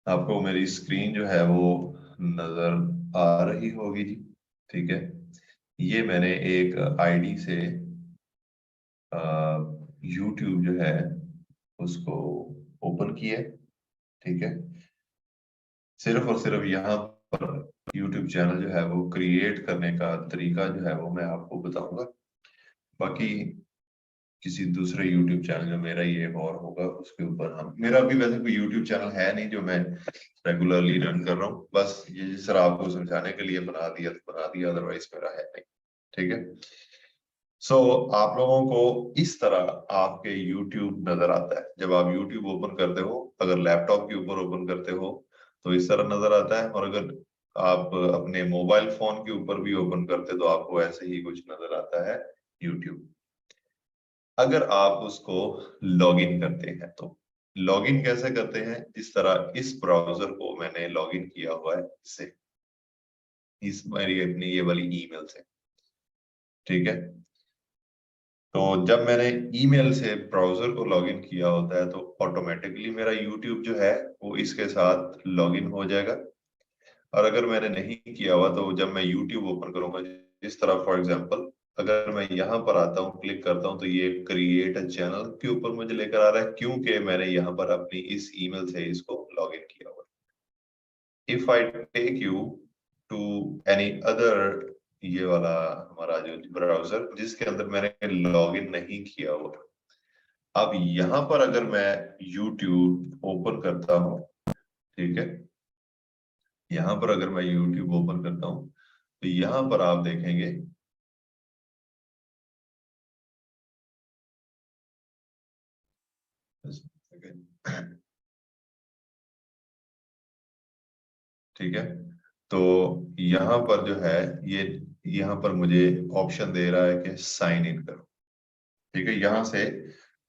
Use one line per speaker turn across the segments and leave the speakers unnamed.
आपको मेरी स्क्रीन जो है वो नजर आ रही होगी जी। ठीक है, ये मैंने एक आईडी से यूट्यूब जो है उसको ओपन किया है। ठीक है, सिर्फ और सिर्फ यहाँ पर यूट्यूब चैनल जो है वो क्रिएट करने का तरीका जो है वो मैं आपको बताऊंगा। बाकी किसी दूसरे यूट्यूब चैनल जो मेरा ये और होगा उसके ऊपर हम, मेरा अभी वैसे कोई यूट्यूब चैनल है नहीं जो मैं रेगुलरली रन कर रहा हूँ, बस ये जिस तरह आपको समझाने के लिए बना दिया तो बना दिया, अदरवाइज मेरा है नहीं। ठीक है, सो आप लोगों को इस तरह आपके YouTube नजर आता है। जब आप YouTube ओपन करते हो, अगर लैपटॉप के ऊपर ओपन करते हो तो इस तरह नजर आता है, और अगर आप अपने मोबाइल फोन के ऊपर भी ओपन करते तो आपको ऐसे ही कुछ नजर आता है YouTube। अगर आप उसको लॉगिन करते हैं तो लॉगिन कैसे करते हैं, जिस तरह इस ब्राउजर को मैंने लॉगिन किया हुआ है इससे, इस मेरी अपनी ये वाली ईमेल से। ठीक है, तो जब मैंने ईमेल से ब्राउजर को लॉगिन किया होता है तो ऑटोमेटिकली मेरा यूट्यूब जो है वो इसके साथ लॉगिन हो जाएगा। और अगर मैंने नहीं किया हुआ तो जब मैं यूट्यूब ओपन करूंगा, इस तरह फॉर एग्जांपल अगर मैं यहाँ पर आता हूँ, क्लिक करता हूँ, तो ये क्रिएट अ चैनल के ऊपर मुझे लेकर आ रहा है, क्योंकि मैंने यहाँ पर अपनी इस ईमेल से इसको लॉगिन किया हुआ है। If I take you to any other, ये वाला हमारा जो ब्राउजर जिसके अंदर मैंने लॉगिन नहीं किया हुआ, अब यहाँ पर अगर मैं YouTube ओपन करता हूँ, ठीक है, यहाँ पर अगर मैं YouTube ओपन करता हूँ तो यहाँ पर आप देखेंगे ठीक है, तो यहाँ पर जो है ये, यहाँ पर मुझे ऑप्शन दे रहा है कि साइन इन करो। ठीक है, यहाँ से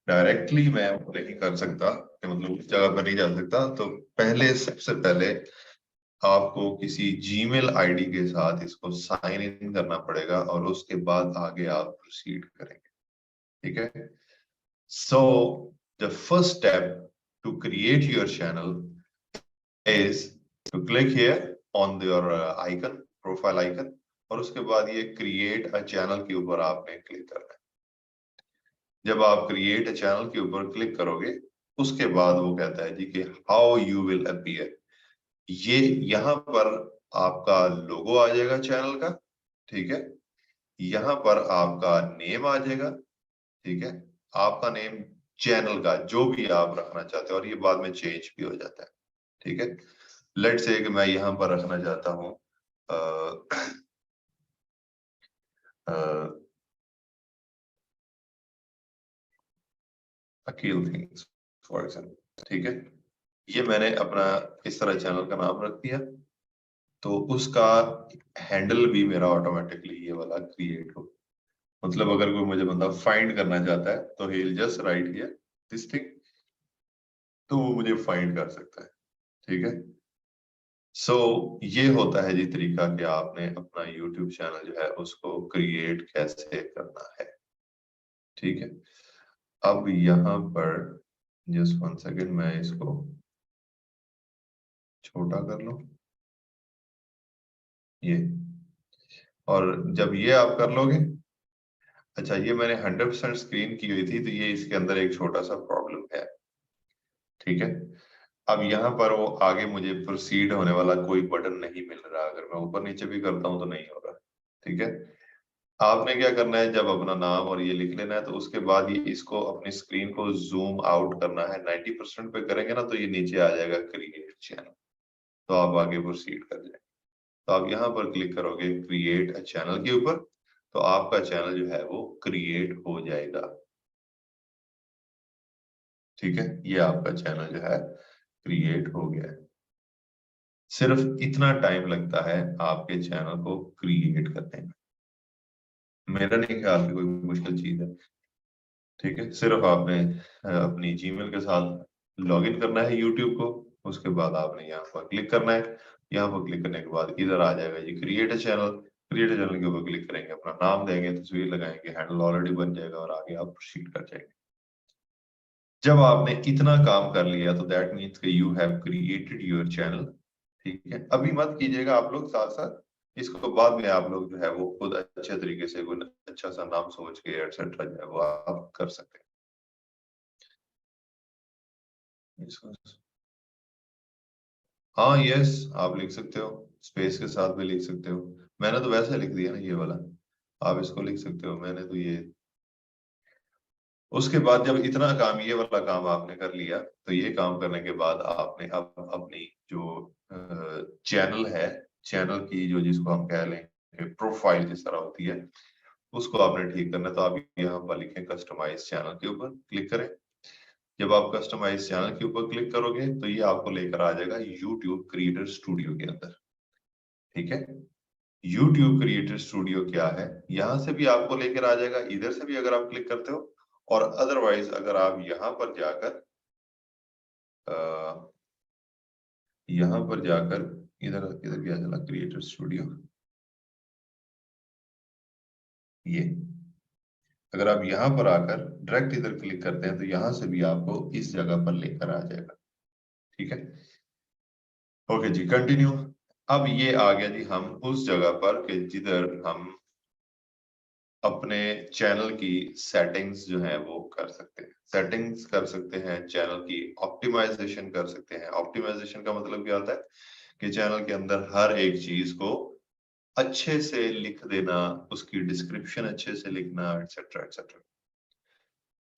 डायरेक्टली मैं नहीं कर सकता कि मतलब उस जगह पर नहीं जा सकता, तो पहले सबसे पहले आपको किसी जीमेल आईडी के साथ इसको साइन इन करना पड़ेगा और उसके बाद आगे आप प्रोसीड करेंगे। ठीक है, so the first step to create your channel is to click here on your icon, profile icon, और उसके बाद ये क्रिएट अ चैनल के ऊपर आपने क्लिक करना है। जब आप क्रिएट अ चैनल के ऊपर क्लिक करोगे उसके बाद वो कहता है जी कि हाउ यू विल अपीयर, ये यहाँ पर आपका लोगो आ जाएगा चैनल का। ठीक है, यहाँ पर आपका नेम आ जाएगा। ठीक है, आपका नेम चैनल का जो भी आप रखना चाहते हो, और ये बाद में चेंज भी हो जाता है। ठीक है, लेट्स से कि मैं यहाँ पर रखना चाहता हूँ अकील थिंग्स फॉर एग्जाम्पल। ठीक है, ये मैंने अपना इस तरह चैनल का नाम रख दिया, तो उसका हैंडल भी मेरा ऑटोमेटिकली ये वाला क्रिएट हो। मतलब अगर कोई मुझे बंदा फाइंड करना चाहता है तो he will just right here this thing, तो वो मुझे फाइंड कर सकता है। ठीक है, सो ये होता है जी तरीका कि आपने अपना YouTube चैनल जो है उसको क्रिएट कैसे करना है। ठीक है, अब यहाँ पर जस्ट वन सेकेंड, मैं इसको छोटा कर लूं ये, और जब ये आप कर लोगे, अच्छा ये मैंने 100% स्क्रीन की हुई थी तो ये इसके अंदर एक छोटा सा प्रॉब्लम है। ठीक है, अब यहाँ पर वो आगे मुझे प्रोसीड होने वाला कोई बटन नहीं मिल रहा, अगर मैं ऊपर नीचे भी करता हूँ तो नहीं हो रहा। ठीक है, आपने क्या करना है, जब अपना नाम और ये लिख लेना है तो उसके बाद ये इसको अपनी स्क्रीन को जूम आउट करना है। 90% पे करेंगे ना तो ये नीचे आ जाएगा क्रिएट चैनल, तो आप आगे प्रोसीड कर जाएंगे। तो आप यहाँ पर क्लिक करोगे क्रिएट अ चैनल के ऊपर, तो आपका चैनल जो है वो क्रिएट हो जाएगा। ठीक है, ये आपका चैनल जो है क्रिएट हो गया है। सिर्फ इतना टाइम लगता है आपके चैनल को क्रिएट करने में, मेरा नहीं ख्याल कि कोई मुश्किल चीज है। ठीक है, सिर्फ आपने अपनी जीमेल के साथ लॉगिन करना है यूट्यूब को, उसके बाद आपने यहाँ पर क्लिक करना है। यहाँ पर क्लिक करने के बाद इधर आ जाएगा ये create a channel. Create a channel के ऊपर क्लिक करेंगे, अपना नाम देंगे, तस्वीर लगाएंगे, हैंडल ऑलरेडी बन जाएगा और आगे आप प्रोसीड कर जाएंगे। जब आपने इतना काम कर लिया तो दैट मीन्स कि you have created your channel. ठीक है, अभी मत कीजिएगा आप लोग, साथ साथ इसको बाद में आप लोग जो है वो खुद अच्छे तरीके से कोई अच्छा सा नाम सोच के एटसेट्रा जो है वो आप कर सकते हैं इसको। हाँ यस, आप लिख सकते हो, स्पेस के साथ भी लिख सकते हो। मैंने तो वैसे लिख दिया ना ये वाला, आप इसको लिख सकते हो, मैंने तो ये। उसके बाद जब इतना काम, ये वाला काम आपने कर लिया, तो ये काम करने के बाद आपने अब अपनी जो चैनल है, चैनल की जो जिसको हम कह लें प्रोफाइल जिस तरह होती है, उसको आपने ठीक करना है। तो आप यहाँ पर लिखें कस्टमाइज चैनल के ऊपर क्लिक करें। जब आप कस्टमाइज चैनल के ऊपर क्लिक करोगे तो ये आपको लेकर आ जाएगा यूट्यूब क्रिएटर स्टूडियो के अंदर। ठीक है, यूट्यूब क्रिएटर स्टूडियो क्या है, यहां से भी आपको लेकर आ जाएगा, इधर से भी अगर आप क्लिक करते हो, और अदरवाइज अगर आप यहां पर जाकर यहां पर जाकर इधर इधर क्या चला क्रिएटर स्टूडियो, ये अगर आप यहां पर आकर डायरेक्ट इधर क्लिक करते हैं तो यहां से भी आपको इस जगह पर लेकर आ जाएगा। ठीक है, ओके जी, कंटिन्यू। अब ये आ गया जी हम उस जगह पर कि जिधर हम अपने चैनल की सेटिंग्स जो है वो कर सकते हैं, सेटिंग्स कर सकते हैं, चैनल की ऑप्टिमाइजेशन कर सकते हैं। ऑप्टिमाइजेशन का मतलब क्या होता है कि चैनल के अंदर हर एक चीज को अच्छे से लिख देना, उसकी डिस्क्रिप्शन अच्छे से लिखना, एटसेट्रा एटसेट्रा।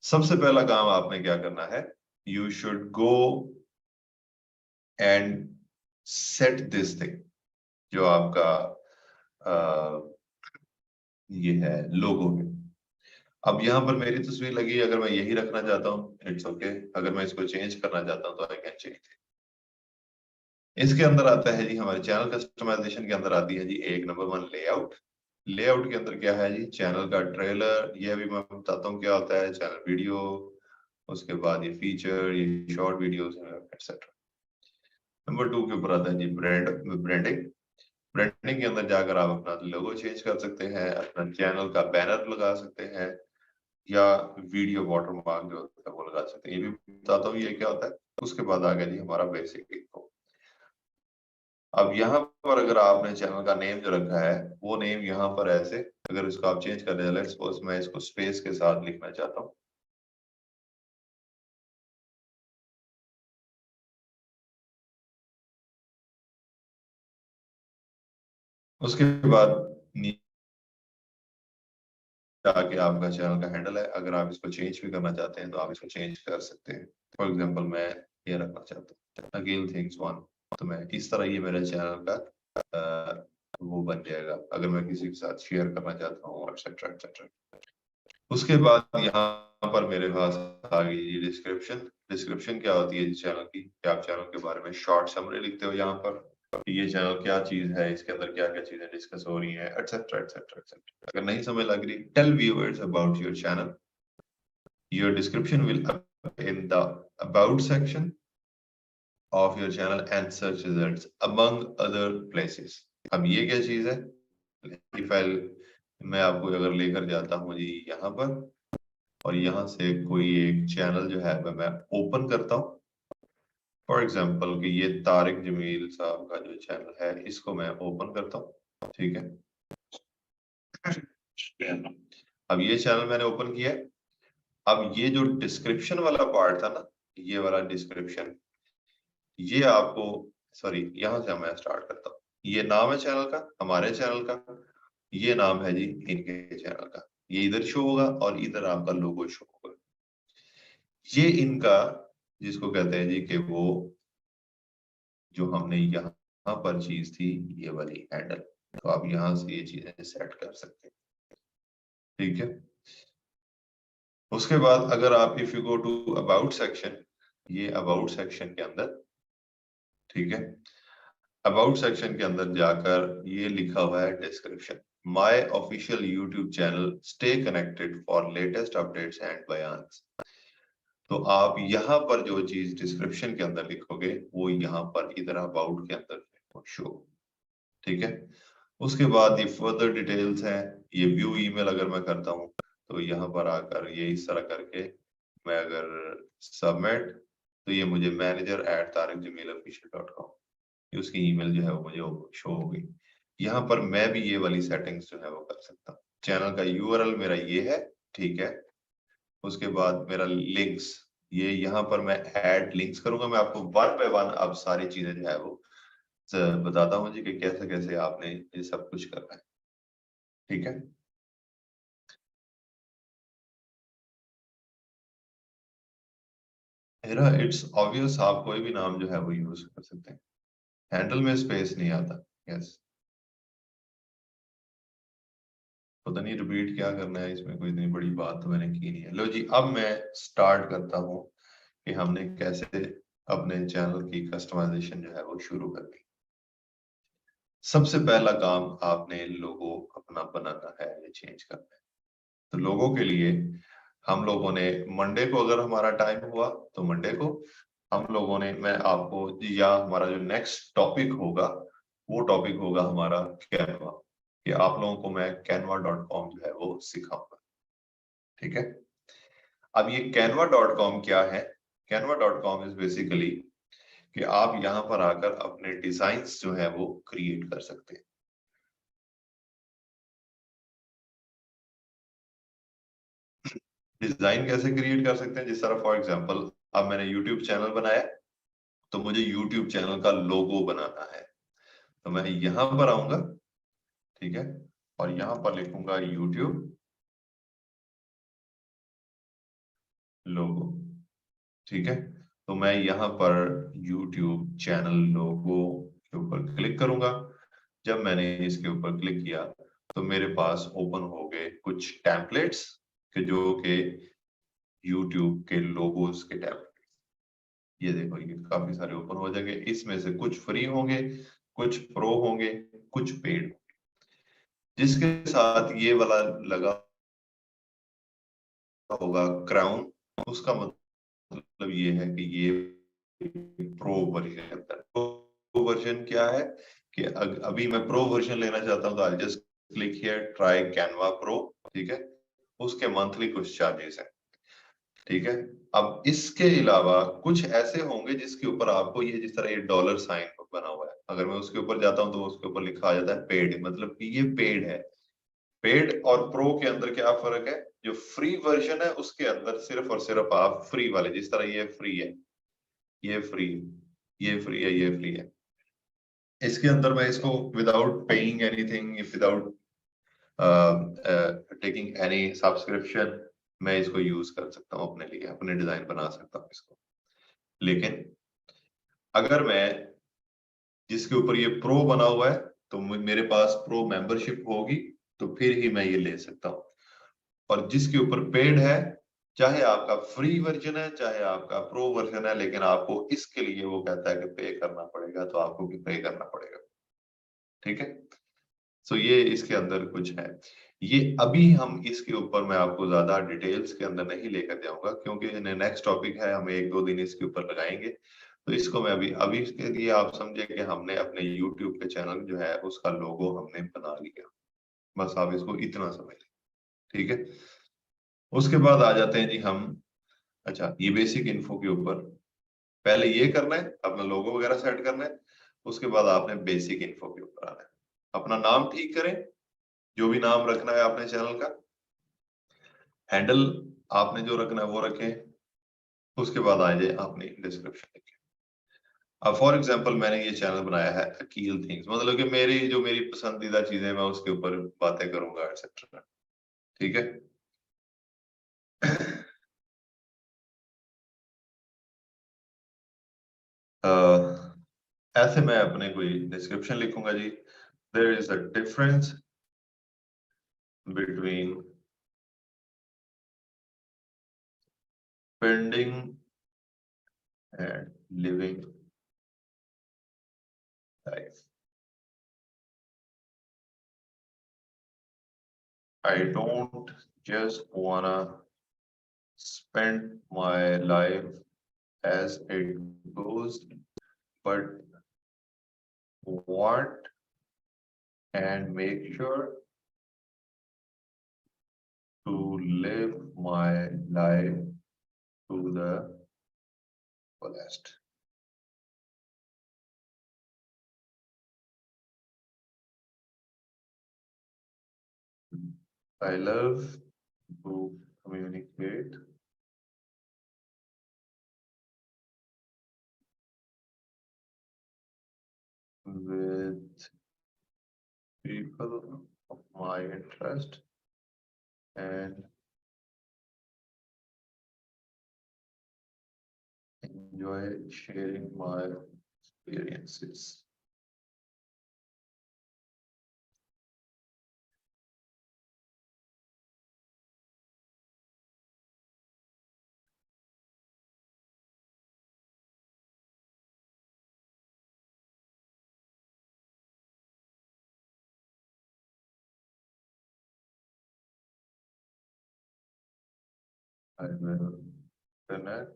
सबसे पहला काम आपने क्या करना है, you should go and set this thing, जो आपका ये है लोगो है। अब यहाँ पर मेरी तस्वीर लगी, अगर मैं यही रखना चाहता हूँ इट्स ओके, अगर मैं इसको चेंज करना चाहता हूँ तो आई कैन चेंज। इसके अंदर आता है जी हमारे चैनल कस्टमाइजेशन के अंदर आती है जी एक नंबर 1 लेआउट। लेआउट के अंदर क्या है जी, चैनल का ट्रेलर, ये भी मैं बताता हूँ क्या होता है, चैनल वीडियो, उसके बाद ये फीचर, ये शॉर्ट वीडियोस एटसेट्रा। नंबर 2 के ऊपर आता है जी ब्रांडिंग। ब्रांडिंग के अंदर जाकर आप अपना लोगो चेंज कर सकते हैं, अपना चैनल का बैनर लगा सकते हैं, या वीडियो वाटरमार्क जो होता है वो लगा सकते हैं। ये भी बताता हूँ ये क्या होता है। उसके बाद आ गया जी हमारा बेसिक इन्फो। अब यहाँ पर अगर आपने चैनल का नेम जो रखा है वो नेम यहाँ पर ऐसे, अगर इसको आप चेंज कर लेट्स सपोज मैं इसको स्पेस के साथ लिखना चाहता हूँ। उसके बाद नीचे आके आपका चैनल का हैंडल है, अगर आप इसको चेंज भी करना चाहते हैं तो आप इसको चेंज कर सकते हैं। फॉर एग्जांपल मैं ये रखना चाहता हूँ अगेन थिंग्स वन, तो मैं इस तरह ये मेरे चैनल का वो बन जाएगा, अगर मैं किसी के साथ शेयर करना चाहता हूँ एक्सेट्रा एक्सेट्रा। उसके बाद यहाँ पर मेरे पास आ गई डिस्क्रिप्शन। डिस्क्रिप्शन क्या होती है चैनल की, कि आप चैनल के बारे में शॉर्ट समरी लिखते हो यहाँ पर, ये चैनल क्या चीज है, इसके अंदर क्या क्या चीजें डिस्कस हो रही है, एटसेट्रा एटसेट्रा एटसेट्रा। अगर नहीं समझ लग रही, tell viewers about your channel, your description will in the about section of your channel and search results among other places। अब ये क्या चीज है, फाइल मैं आपको अगर लेकर जाता हूँ जी यहाँ पर, और यहाँ से कोई एक चैनल जो है वह मैं ओपन करता हूँ। फॉर एग्जाम्पल कि ये तारिक जमील साहब का जो चैनल है इसको मैं ओपन करता हूँ। ठीक है, अब ये चैनल मैंने ओपन किया है। अब ये जो डिस्क्रिप्शन वाला पार्ट था ना, ये वाला डिस्क्रिप्शन, ये आपको, सॉरी यहाँ से मैं स्टार्ट करता हूँ। ये नाम है चैनल का, हमारे चैनल का, ये नाम है जी इनके चैनल का, ये इधर शो होगा और इधर आपका लोगो शो होगा। ये इनका जिसको कहते हैं जी कि वो जो हमने यहाँ पर चीज थी, ये वाली हैंडल, तो आप यहाँ से ये चीजें सेट कर सकते हैं। ठीक है, उसके बाद अगर आप if you go to about section, ये अबाउट सेक्शन के अंदर, ठीक है, अबाउट सेक्शन के अंदर जाकर ये लिखा हुआ है description, my official YouTube channel, stay connected for latest updates and बयान्स। तो आप यहाँ पर जो चीज डिस्क्रिप्शन के अंदर लिखोगे वो यहाँ पर इधर अबाउट के अंदर शो। ठीक है, उसके बाद ये फर्दर डिटेल्स हैं, ये व्यू ईमेल अगर मैं करता हूँ तो यहाँ पर आकर ये इस तरह करके मैं अगर सबमिट, तो ये मुझे manager@tarikjamilofficial.com, उसकी ईमेल जो है वो मुझे शो हो गई। यहाँ पर मैं भी ये वाली सेटिंग्स जो है वो कर सकता हूँ। चैनल का यूआरएल मेरा ये है, ठीक है। उसके बाद मेरा लिंक्स, ये यहाँ पर मैं ऐड लिंक्स करूंगा। मैं आपको वन बाय वन अब सारी चीजें जो है वो बताता हूँ जी कि कैसे कैसे आपने ये सब कुछ करना है, ठीक है। मेरा इट्स ऑब्वियस, आप कोई भी नाम जो है वो यूज कर सकते हैं। हैंडल में स्पेस नहीं आता। यस, पता नहीं रिपीट क्या करना है, इसमें कोई इतनी बड़ी बात तो मैंने की नहीं है। लो जी, अब मैं स्टार्ट करता हूँ कि हमने कैसे अपने चैनल की कस्टमाइजेशन जो है वो शुरू करनी। सबसे पहला काम आपने लोगो अपना बनाना है या चेंज करना है। तो लोगों के लिए हम लोगों ने मंडे को, अगर हमारा टाइम हुआ तो मंडे को हम लोगों ने, मैं आपको, या हमारा जो नेक्स्ट टॉपिक होगा वो टॉपिक होगा हमारा कैनवा, कि आप लोगों को मैं canva.com जो है वो सिखाऊंगा, ठीक है। अब ये canva.com क्या है? canva.com इज बेसिकली कि आप यहाँ पर आकर अपने डिजाइन्स जो है वो क्रिएट कर सकते हैं। डिजाइन कैसे क्रिएट कर सकते हैं? जिस तरह फॉर एग्जांपल अब मैंने यूट्यूब चैनल बनाया, तो मुझे यूट्यूब चैनल का लोगो बनाना है, तो मैं यहां पर आऊंगा, ठीक है, और यहां पर लिखूंगा यूट्यूब लोगो, ठीक है। तो मैं यहाँ पर यूट्यूब चैनल लोगो के ऊपर क्लिक करूंगा। जब मैंने इसके ऊपर क्लिक किया तो मेरे पास ओपन हो गए कुछ टेम्पलेट्स के, जो के यूट्यूब के लोगोस के टेम्पलेट। ये देखो, ये काफी सारे ओपन हो जाएंगे। इसमें से कुछ फ्री होंगे, कुछ प्रो होंगे, कुछ पेड। जिसके साथ ये वाला लगा होगा क्राउन, उसका मतलब ये है कि ये प्रो वर्जन है। प्रो वर्जन क्या है कि अभी मैं प्रो वर्जन लेना चाहता हूं, तो I just click here try Canva pro, ठीक है। उसके मंथली कुछ चार्जेस है, ठीक है। अब इसके अलावा कुछ ऐसे होंगे जिसके ऊपर आपको ये, जिस तरह ये डॉलर साइन बना हुआ है, अगर मैं उसके ऊपर जाता हूं तो उसके ऊपर लिखा आ जाता है पेड, मतलब कि ये पेड है। पेड और प्रो के अंदर क्या फर्क है? जो फ्री वर्जन है उसके अंदर सिर्फ और सिर्फ आप फ्री वाले, जिस तरह ये फ्री है, ये फ्री, ये फ्री है, ये फ्री है, इसके अंदर मैं इसको without paying anything, without taking any subscription, मैं इसको यूज कर सकता हूँ अपने लिए, अपने डिजाइन बना सकता हूँ इसको। लेकिन अगर मैं, जिसके ऊपर ये प्रो बना हुआ है, तो मेरे पास प्रो मेंबरशिप होगी, तो फिर ही मैं ये ले सकता हूँ। और जिसके ऊपर पेड है, चाहे आपका फ्री वर्जन है चाहे आपका प्रो वर्जन है, लेकिन आपको इसके लिए वो कहता है कि पे करना पड़ेगा, तो आपको भी पे करना पड़ेगा, ठीक है। सो ये इसके अंदर कुछ है। ये अभी हम इसके ऊपर, मैं आपको ज्यादा डिटेल्स के अंदर नहीं लेकर जाऊंगा, क्योंकि नेक्स्ट टॉपिक है, हम एक दो दिन इसके ऊपर लगाएंगे। तो इसको मैं अभी अभी इसके लिए आप समझे कि हमने अपने यूट्यूब के चैनल जो है उसका लोगो हमने बना लिया, बस आप इसको इतना समझ, ठीक है। उसके बाद आ जाते हैं जी हम, अच्छा, ये बेसिक इन्फो के ऊपर पहले ये करना है, अपना लोगो वगैरह सेट करना है। उसके बाद आपने बेसिक इन्फो के ऊपर आना है। अपना नाम ठीक करें, जो भी नाम रखना है आपने चैनल का। हैंडल आपने जो रखना है वो रखें। उसके बाद आ जाए आपने डिस्क्रिप्शन लिखें। अब फॉर एग्जांपल मैंने ये चैनल बनाया है अकील थिंग्स, मतलब कि मेरी जो मेरी पसंदीदा चीजें, मैं उसके ऊपर बातें करूंगा एक्सेट्रा, ठीक है। ऐसे मैं अपने कोई डिस्क्रिप्शन लिखूंगा जी। There is a difference between spending and living life. I don't just wanna spend my life as it goes, but want and make sure to live my life to the fullest. I love to communicate with people of my interest and enjoy sharing my experiences. I will connect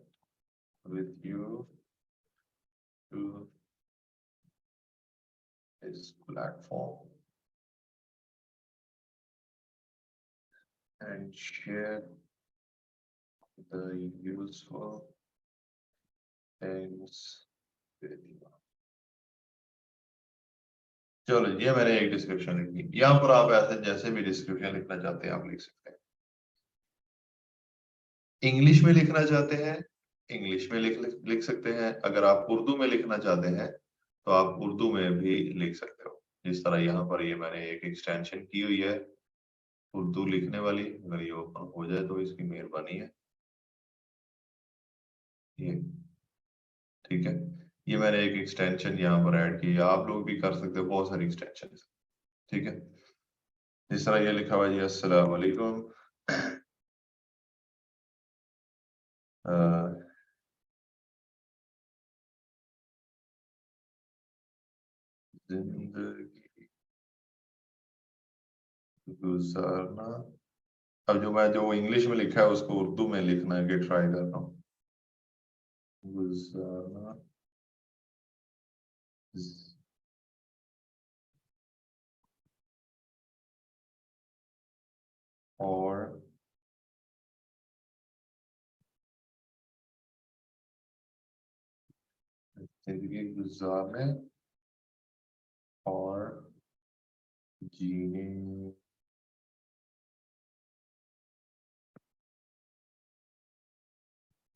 with you to this platform and share the useful things with you. चलो ये मैंने एक description लिखी। यहाँ पर आप ऐसे जैसे भी डिस्क्रिप्शन लिखना चाहते हैं आप लिख सकते हैं। इंग्लिश में लिखना चाहते हैं इंग्लिश में लिख सकते हैं। अगर आप उर्दू में लिखना चाहते हैं तो आप उर्दू में भी लिख सकते हो। जिस तरह यहाँ पर ये मैंने एक एक्सटेंशन की हुई है उर्दू लिखने वाली, अगर ये ओपन हो जाए तो इसकी मेहरबानी है। ये ठीक है, ये मैंने एक एक्सटेंशन यहाँ पर ऐड की। आप लोग भी कर सकते हो, बहुत सारी एक्सटेंशन। ठीक है, जिस तरह ये लिखा हुआ है जी अस्सलाम वालेकुम, जिंदगी गुजारना। अब जो इंग्लिश में लिखा है उसको उर्दू में लिखना है, ट्राई कर रहा हूँ। गुजारना और जिंदगी गुजारने और जीने।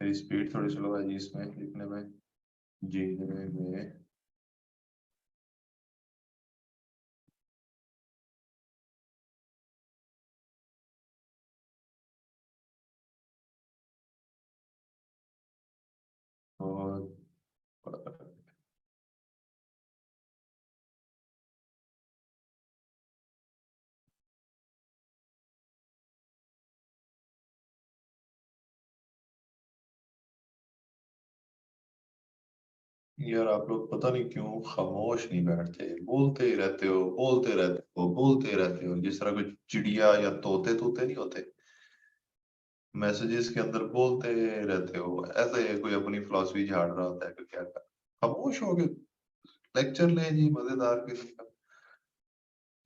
मेरी स्पीड थोड़ी स्लो है जी इसमें लिखने में। जीने में और यार आप लोग पता नहीं क्यों खामोश नहीं बैठते, बोलते ही रहते हो, बोलते रहते हो, बोलते रहते हो। जिस तरह कोई चिड़िया या तोते तोते नहीं होते, मैसेजेस के अंदर बोलते रहते हो। ऐसे कोई अपनी फिलॉसफी झाड़ रहा होता है कि क्या कर, खामोश हो गए। लेक्चर लें जी मजेदार किस्म का।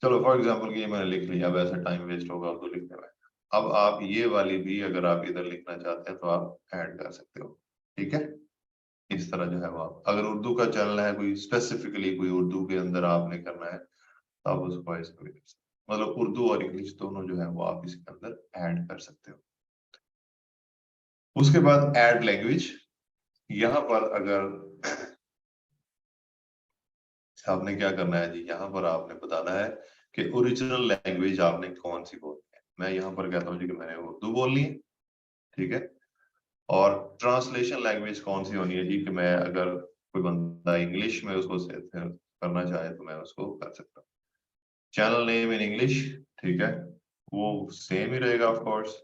चलो फॉर एग्जांपल कि ये मैंने लिख लिया, वैसे टाइम वेस्ट होगा उर्दू लिखने में। अब आप ये वाली भी अगर आप इधर लिखना चाहते हैं तो आप ऐड कर सकते हो। ठीक है, इस तरह जो है वो आप, अगर उर्दू का चैनल है कोई स्पेसिफिकली, कोई उर्दू के अंदर आपने करना है तो आप उसको ऐसे भी कर सकते हो। मतलब उर्दू और इंग्लिश दोनों जो है वो आप इसके अंदर ऐड कर सकते हो। उसके बाद ऐड लैंग्वेज। यहाँ पर अगर आपने क्या करना है जी, यहाँ पर आपने बताना है कि ओरिजिनल लैंग्वेज आपने कौन सी बोलनी है। मैं यहाँ पर कहता हूँ जी कि मैंने उर्दू बोलनी है। ठीक है, और ट्रांसलेशन लैंग्वेज कौन सी होनी है जी, कि मैं अगर कोई बंदा इंग्लिश में उसको करना चाहे तो मैं उसको कर सकता हूँ। चैनल नेम इन इंग्लिश, ठीक है, वो सेम ही रहेगा ऑफ कोर्स।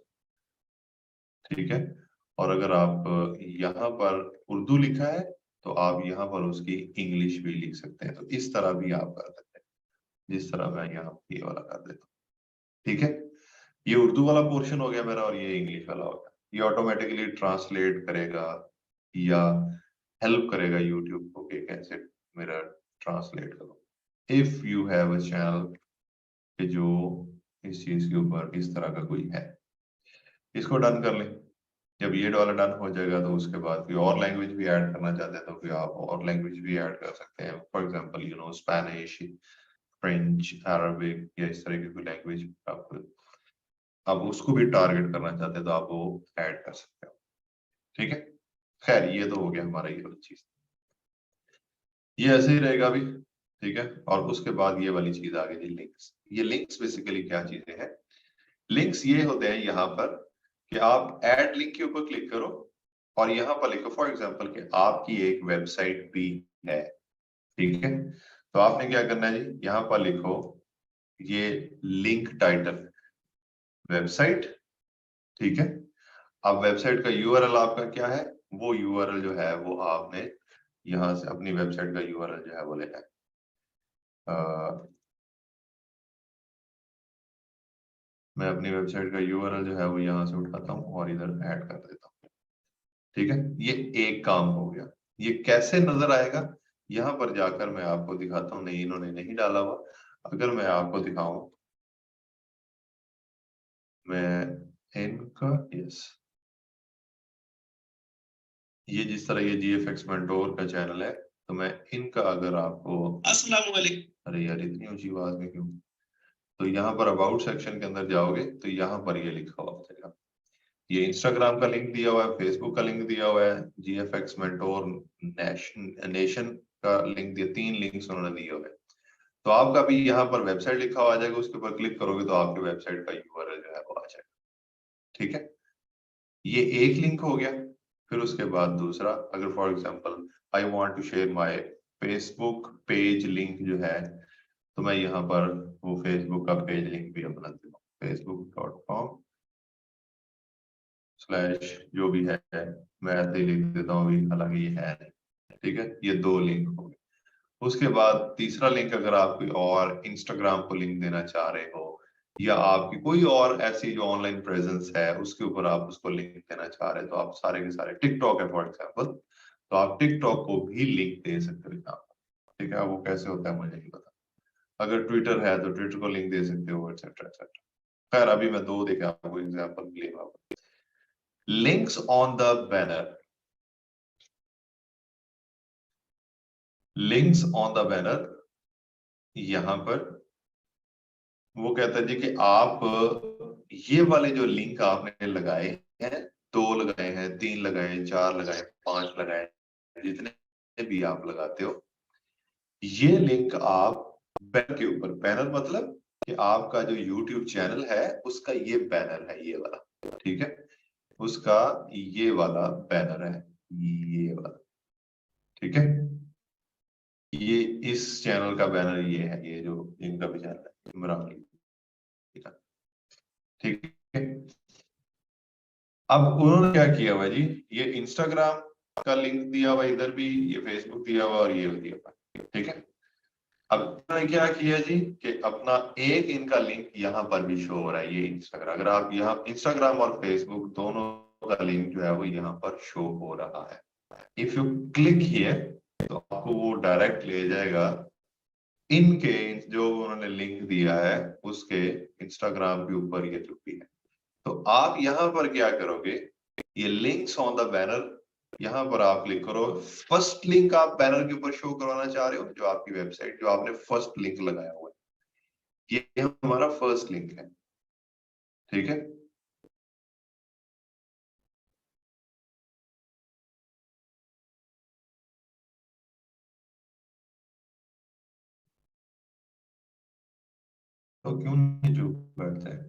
ठीक है, और अगर आप यहाँ पर उर्दू लिखा है तो आप यहाँ पर उसकी इंग्लिश भी लिख सकते हैं। तो इस तरह भी आप कर सकते हैं, जिस तरह मैं यहाँ ये वाला कर देता हूँ। ठीक है, ये उर्दू वाला पोर्शन हो गया मेरा और ये इंग्लिश वाला हो गया। ये ऑटोमेटिकली ट्रांसलेट करेगा या हेल्प करेगा यूट्यूब को कि कैसे मेरा ट्रांसलेट करो। If you have a channel कि जो इस चीज के ऊपर इस तरह का कोई है, इसको डन कर लें। जब ये डॉलर डन हो जाएगा तो उसके बाद कोई और लैंग्वेज भी ऐड करना चाहते हैं तो फिर आप और लैंग्वेज भी ऐड कर सकते हैं। For example Spanish, French, Arabic या इस तरह की कोई लैंग्वेज आप उसको भी टारगेट करना चाहते हैं तो आप वो ऐड कर सकते हो। ठीक है, खैर ये तो हो गया हमारा ये वाली चीज, ये ऐसे ही रहेगा अभी। ठीक है, और उसके बाद ये वाली चीज आ गई थी लिंक्स। ये लिंक्स बेसिकली क्या चीजें हैं? लिंक्स ये होते हैं यहाँ पर कि आप ऐड लिंक के ऊपर क्लिक करो और यहाँ पर लिखो फॉर एग्जांपल कि आपकी एक वेबसाइट भी है। ठीक है, तो आपने क्या करना है जी, यहाँ पर लिखो ये लिंक टाइटल वेबसाइट। ठीक है, अब वेबसाइट का यूआरएल आपका क्या है, वो यूआरएल जो है वो आपने यहाँ से अपनी वेबसाइट का यूआरएल जो है वो लेना है। मैं अपनी वेबसाइट का यूआरएल जो है वो यहाँ से उठाता हूँ और इधर ऐड कर देता हूँ। ठीक है, ये एक काम हो गया। ये कैसे नजर आएगा, यहाँ पर जाकर मैं आपको दिखाता हूँ। नहीं, इन्होंने नहीं डाला हुआ। अगर मैं आपको दिखाऊं, मैं इनका यस, ये जिस तरह ये जीएफएक्स मेंटोर का चैनल है, तो मैं इनका अगर आपको अस्सलाम वालेकुम, अरे यार इतनी ऊंची आवाज में क्यों, तो यहाँ पर अबाउट सेक्शन के अंदर जाओगे तो यहाँ पर ये लिखा हुआ है, ये इंस्टाग्राम का लिंक दिया हुआ है, फेसबुक का लिंक दिया हुआ है, जीएफएक्स मेंटोर नेशन का लिंक दिया, 3 लिंक्स उन्होंने दिए हुए हैं। तो आपका भी यहाँ पर वेबसाइट लिखा हुआ आ जाएगा, उसके ऊपर क्लिक करोगे तो आपके वेबसाइट का यूआरएल जो है वो आ जाएगा। ठीक है, ये एक लिंक हो गया। फिर उसके बाद दूसरा, अगर for example I want to share my Facebook page link जो है, तो मैं यहाँ पर वो फेसबुक का पेज लिंक भी अपना दूंगा, facebook.com/ जो भी है, मैं ऐसे ही लिख देता हूँ अभी, हालांकि ये है नहीं। ठीक है, ये 2 लिंक हो गए। उसके बाद तीसरा लिंक, अगर आप कोई और इंस्टाग्राम को लिंक देना चाह रहे हो या आपकी कोई और ऐसी जो ऑनलाइन प्रेजेंस है उसके ऊपर आप उसको लिंक देना चाह रहे हो, तो आप सारे के सारे, टिकटॉक है फॉर एग्जाम्पल, तो आप टिकटॉक को भी लिंक दे सकते हो यहाँ पर। ठीक है, वो कैसे होता है मुझे नहीं पता। अगर ट्विटर है तो ट्विटर को लिंक दे सकते हो, एक्सेट्रा एक्सेट्रा। खैर अभी मैं 2 देखे आपको एग्जाम्पल के लिए। Links on the banner, links on the banner, यहां पर वो कहता है जी कि आप ये वाले जो लिंक आपने लगाए हैं, 2 लगाए हैं, 3 लगाए हैं, 4 लगाए, 5 लगाए, जितने भी आप लगाते हो, ये लिंक आप बैनर के ऊपर, बैनर मतलब कि आपका जो यूट्यूब चैनल है उसका ये बैनर है, ये वाला। ठीक है, उसका ये वाला बैनर है, ये वाला। ठीक है, ये इस चैनल का बैनर ये है, ये जो इनका भी चैनल है इमरान अली का। ठीक है, अब उन्होंने क्या किया हुआ जी, ये इंस्टाग्राम का लिंक दिया हुआ इधर भी, ये फेसबुक दिया हुआ और ये दिया हुआ। ठीक है, अब इन्होंने क्या किया जी कि अपना एक इनका लिंक यहाँ पर भी शो हो रहा है, ये इंस्टाग्राम, अगर आप यहाँ इंस्टाग्राम और फेसबुक दोनों का लिंक जो है वो यहाँ पर शो हो रहा है। इफ यू क्लिक हियर तो आपको वो डायरेक्ट ले जाएगा इनके जो उन्होंने लिंक दिया है उसके इंस्टाग्राम के ऊपर, ये जो भी है। तो आप यहाँ पर क्या करोगे, ये लिंक्स ऑन द बैनर, यहाँ पर आप क्लिक करो। फर्स्ट लिंक आप बैनर के ऊपर शो करवाना चाह रहे हो, जो आपकी वेबसाइट, जो आपने फर्स्ट लिंक लगाया हुआ है, ये हमारा फर्स्ट लिंक है। ठीक है, तो क्यों नहीं जो बैठता है?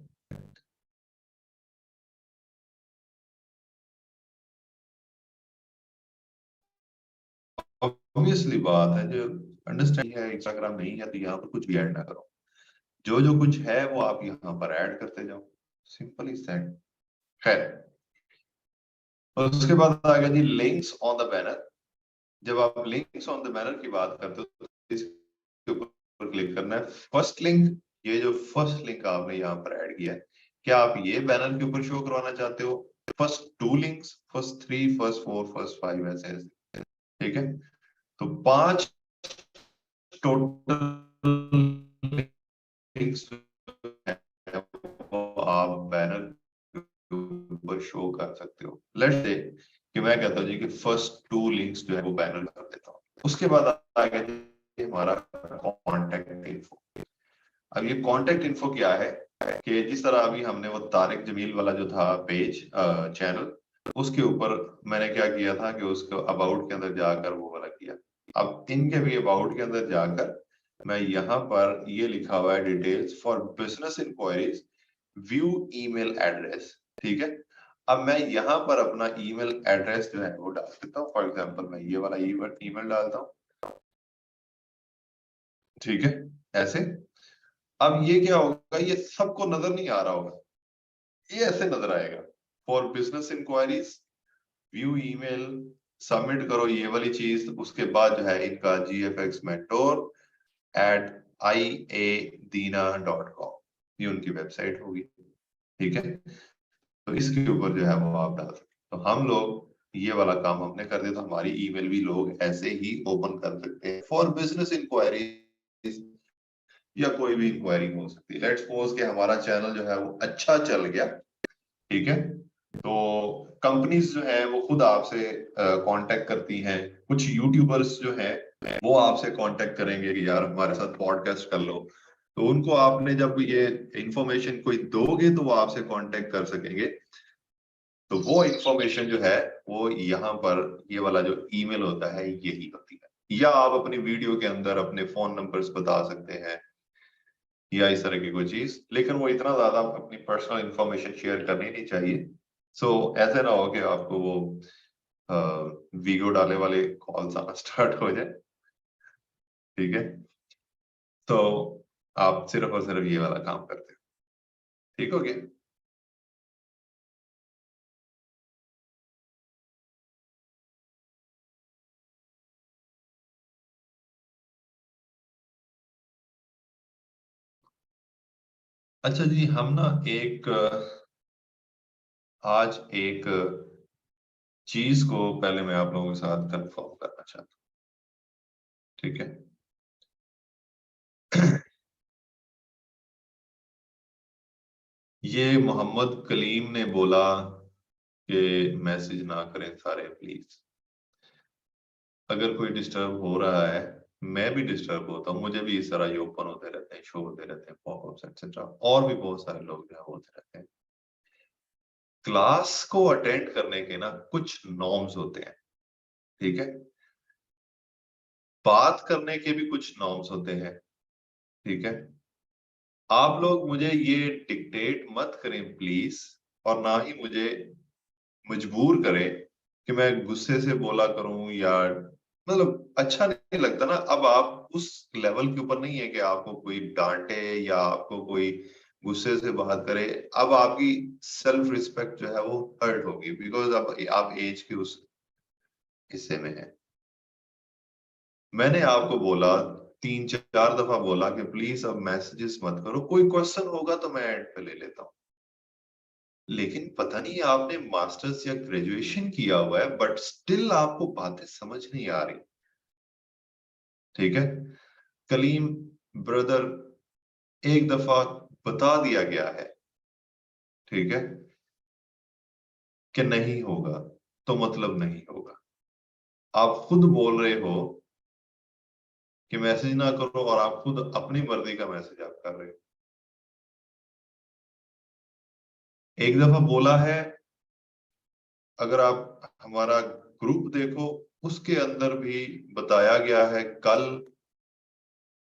ऑब्वियसली बात है, जो अंडरस्टैंड है, इंस्टाग्राम नहीं है तो यहाँ पर कुछ भी ऐड ना करो, जो जो कुछ है वो आप यहाँ पर ऐड करते जाओ, सिंपल इज दैट। खैर, और उसके बाद आ गया जी लिंक्स ऑन द बैनर। जब आप लिंक्स ऑन द बैनर की बात करते हो तो इसके ऊपर क्लिक करना है, फर्स्ट लिंक, ये जो फर्स्ट लिंक आपने यहाँ पर ऐड किया है, क्या आप ये बैनर के ऊपर शो करवाना चाहते हो, first 2 links, first 3, first 4, first 5, ऐसे ऐसे। ठीक है, तो 5 टोटल लिंक्स आप बैनर ऊपर शो कर सकते हो। लेट्स से कि मैं कहता हूँ जी कि फर्स्ट 2 लिंक्स जो है वो बैनर कर देता हूँ। उसके बाद आगे हमारा कॉन्टेक्ट इन्फो। अब ये कॉन्टेक्ट इन्फो क्या है कि जिस तरह अभी हमने वो तारिक जमील वाला जो था पेज चैनल, उसके ऊपर मैंने क्या किया था कि उसको अबाउट के अंदर जाकर वो वाला किया। अब इनके भी अबाउट के अंदर जाकर मैं यहाँ पर ये लिखा हुआ है details for business inquiries view email address. ठीक है, अब मैं यहाँ पर अपना ईमेल एड्रेस जो है वो डाल देता हूँ। फॉर एग्जांपल मैं ये वाला ईमेल डालता हूँ। ठीक है, ऐसे। अब ये क्या होगा, ये सबको नजर नहीं आ रहा होगा, ये ऐसे नजर आएगा। For business inquiries view email, submit करो ये वाली चीज। उसके बाद जो है इनका GFX mentor @iadina.com, ये उनकी वेबसाइट होगी। ठीक है, तो इसके ऊपर जो है वो आप डाल सकते। तो हम लोग ये वाला काम हमने कर दिया, तो हमारी ईमेल भी लोग ऐसे ही ओपन कर सकते हैं फॉर बिजनेस इंक्वायरीज या कोई भी इंक्वायरी हो सकती है। लेट्स सपोज कि हमारा चैनल जो है वो अच्छा चल गया। ठीक है, तो कंपनीज जो है वो खुद आपसे कांटेक्ट करती हैं। कुछ यूट्यूबर्स जो है वो आपसे कांटेक्ट करेंगे कि यार हमारे साथ पॉडकास्ट कर लो। तो उनको आपने जब ये इंफॉर्मेशन कोई दोगे तो वो आपसे कांटेक्ट कर सकेंगे। तो वो इंफॉर्मेशन जो है वो यहाँ पर ये वाला जो ईमेल होता है यही होती है। या आप अपनी वीडियो के अंदर अपने फोन नंबर्स बता सकते हैं या इस तरह की कोई चीज, लेकिन वो इतना ज्यादा अपनी पर्सनल इंफॉर्मेशन शेयर करनी नहीं चाहिए। सो ऐसे ना हो कि आपको वो वीडियो डाले वाले कॉल्स आना स्टार्ट हो जाए। ठीक है, तो आप सिर्फ और सिर्फ ये वाला काम करते हो। ठीक हो गया। अच्छा जी, हम ना आज एक चीज को पहले मैं आप लोगों के साथ कंफर्म करना चाहता हूँ। ठीक है, ये मोहम्मद कलीम ने बोला कि मैसेज ना करें सारे प्लीज। अगर कोई डिस्टर्ब हो रहा है, मैं भी डिस्टर्ब होता हूँ, मुझे भी इस तरह ये ओपन होते रहते हैं, शो होते रहते हैं पॉपअप्स एक्सेट्रा, और भी बहुत सारे लोग जो है होते रहते हैं। क्लास को अटेंड करने के ना कुछ नॉर्म्स होते हैं। ठीक है, बात करने के भी कुछ नॉर्म्स होते हैं। ठीक है, आप लोग मुझे ये डिक्टेट मत करें प्लीज, और ना ही मुझे मजबूर करें कि मैं गुस्से से बोला करूं, या मतलब अच्छा नहीं लगता ना। अब आप उस लेवल के ऊपर नहीं है कि आपको कोई डांटे या आपको कोई गुस्से से बात करे। अब आपकी सेल्फ रिस्पेक्ट जो है वो हर्ट होगी, बिकॉज अब आप एज के उस हिस्से में है। मैंने आपको बोला, 3-4 दफा बोला कि प्लीज अब मैसेजेस मत करो, कोई क्वेश्चन होगा तो मैं एंड पे ले लेता हूँ। लेकिन पता नहीं आपने मास्टर्स या ग्रेजुएशन किया हुआ है, बट स्टिल आपको बातें समझ नहीं आ रही। ठीक है, कलीम ब्रदर, एक दफा बता दिया गया है, ठीक है, कि नहीं होगा तो मतलब नहीं होगा। आप खुद बोल रहे हो कि मैसेज ना करो, और आप खुद अपनी मर्जी का मैसेज आप कर रहे हो। एक दफा बोला है, अगर आप हमारा ग्रुप देखो उसके अंदर भी बताया गया है। कल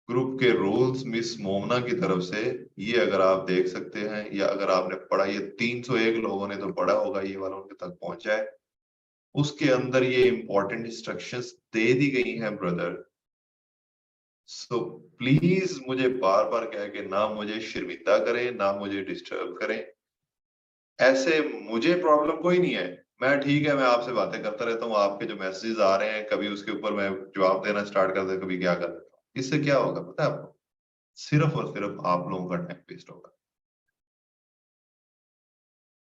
ग्रुप के रूल्स मिस मोमना की तरफ से, ये अगर आप देख सकते हैं, या अगर आपने पढ़ा, ये 301 लोगों ने तो पढ़ा होगा, ये वाला उनके तक पहुंचा है। उसके अंदर ये इंपॉर्टेंट इंस्ट्रक्शंस दे दी गई हैं ब्रदर। सो प्लीज मुझे बार बार कह के ना मुझे शर्मिंदा करें, ना मुझे डिस्टर्ब करें। ऐसे मुझे प्रॉब्लम कोई नहीं है, मैं ठीक है, मैं आपसे बातें करता रहता हूँ, आपके जो मैसेजेस आ रहे हैं कभी उसके ऊपर मैं जवाब देना स्टार्ट कर देता, कभी क्या कर देता हूँ। इससे क्या होगा पता है आपको? सिर्फ और सिर्फ आप लोगों का टाइम वेस्ट होगा।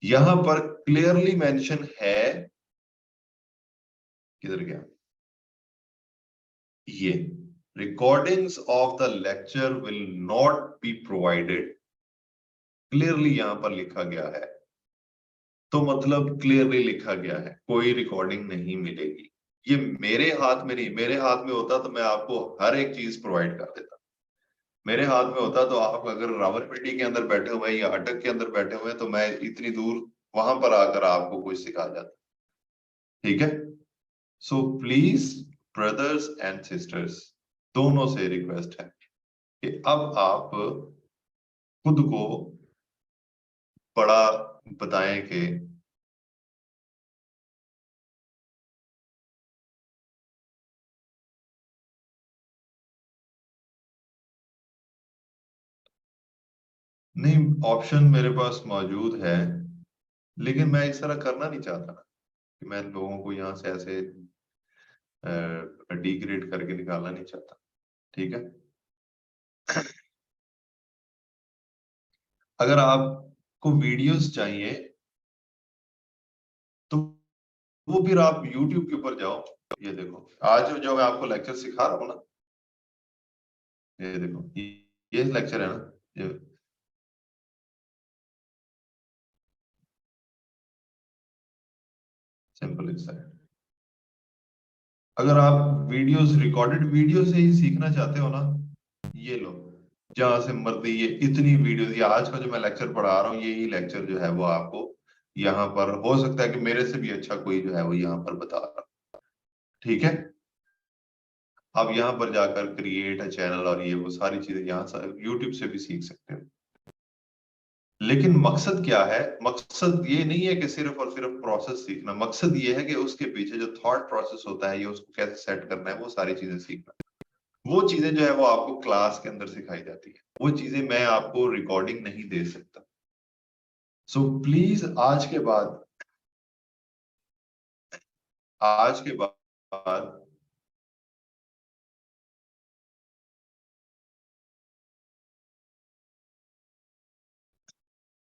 यहां पर क्लियरली मेंशन है, किधर गया ये, recordings of the lecture will not be provided. Clearly यहां पर लिखा गया है तो मतलब क्लियरली लिखा गया है कोई रिकॉर्डिंग नहीं मिलेगी। ये मेरे हाथ में नहीं, मेरे हाथ में होता तो मैं आपको हर एक चीज प्रोवाइड कर देता। मेरे हाथ में होता तो आप अगर रावलपिंडी के अंदर बैठे हुए हैं या अटक के अंदर बैठे हुए हैं तो मैं इतनी दूर वहां पर आकर आपको कुछ सिखा जाता। ठीक है। So please brothers and sisters, दोनों से रिक्वेस्ट है कि अब आप खुद को बड़ा बताएं कि नहीं, ऑप्शन मेरे पास मौजूद है, लेकिन मैं इस तरह करना नहीं चाहता ना कि मैं लोगों को यहाँ से ऐसे डिग्रेड करके निकालना नहीं चाहता। ठीक है। अगर आपको वीडियोस चाहिए तो वो फिर आप YouTube के ऊपर जाओ। ये देखो आज जो मैं आपको लेक्चर सिखा रहा हूँ ना, ये देखो ये लेक्चर है ना, ये सिंपल सा है। अगर आप वीडियोस, रिकॉर्डेड वीडियो से ही सीखना चाहते हो ना, ये लो, जहां से मर्जी ये इतनी वीडियो, ये आज का जो मैं लेक्चर पढ़ा रहा हूँ यही लेक्चर जो है वो आपको यहाँ पर हो सकता है कि मेरे से भी अच्छा कोई जो है वो यहाँ पर बता रहा। ठीक है। आप यहाँ पर जाकर क्रिएट अ चैनल और ये वो सारी चीजें यहाँ से यूट्यूब से भी सीख सकते हो। लेकिन मकसद क्या है? मकसद ये नहीं है कि सिर्फ और सिर्फ प्रोसेस सीखना, मकसद ये है कि उसके पीछे जो थॉट प्रोसेस होता है, ये उसको कैसे सेट करना है, वो सारी चीजें सीखना। वो चीजें जो है वो आपको क्लास के अंदर सिखाई जाती है, वो चीजें मैं आपको रिकॉर्डिंग नहीं दे सकता। सो प्लीज आज के बाद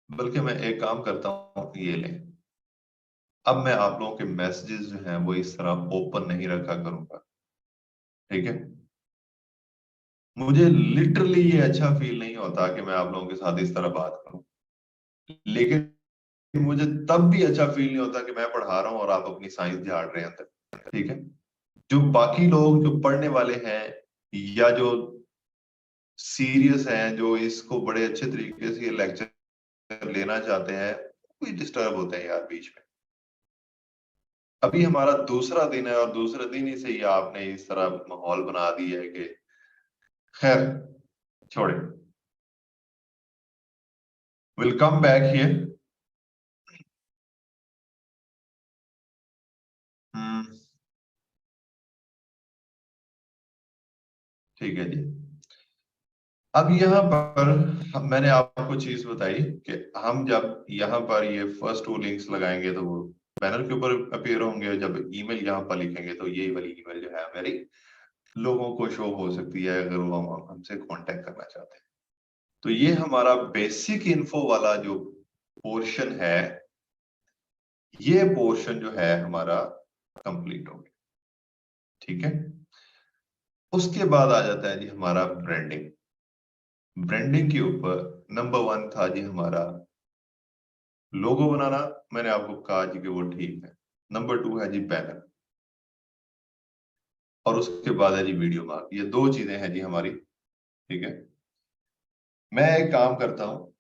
बल्कि मैं एक काम करता हूँ, ये लें, अब मैं आप लोगों के मैसेजेस जो हैं वो इस तरह ओपन नहीं रखा करूंगा। ठीक है। मुझे लिटरली ये अच्छा फील नहीं होता कि मैं आप लोगों के साथ इस तरह बात करूं, लेकिन मुझे तब भी अच्छा फील नहीं होता कि मैं पढ़ा रहा हूं और आप अपनी साइंस झाड़ रहे हैं अंदर। ठीक है। जो बाकी लोग जो पढ़ने वाले हैं या जो सीरियस हैं, जो इसको बड़े अच्छे तरीके से ये लेक्चर लेना चाहते हैं, कोई डिस्टर्ब होते हैं यार बीच में। अभी हमारा दूसरा दिन है और दूसरे दिन ही से ही आपने इस तरह माहौल बना दिया है कि खैर छोड़े, विल कम बैक हियर। ठीक है जी। अब यहाँ पर मैंने आपको चीज बताई कि हम जब यहाँ पर ये फर्स्ट टू लिंक्स लगाएंगे तो वो पैनल के ऊपर अपीयर होंगे, जब ईमेल यहाँ पर लिखेंगे तो ये वाली ईमेल जो है मेरी लोगों को शो हो सकती है अगर वो हमसे कांटेक्ट करना चाहते हैं। तो ये हमारा बेसिक इन्फो वाला जो पोर्शन है, ये पोर्शन जो है हमारा कंप्लीट हो गया। ठीक है। उसके बाद आ जाता है जी हमारा ब्रांडिंग। ब्रांडिंग के ऊपर नंबर 1 था जी हमारा लोगो बनाना। मैंने आपको कहा जी कि वो ठीक है। नंबर 2 है जी बैनर, और उसके बाद है जी वीडियो मार्क। ये दो चीजें हैं जी हमारी। ठीक है। मैं एक काम करता हूं,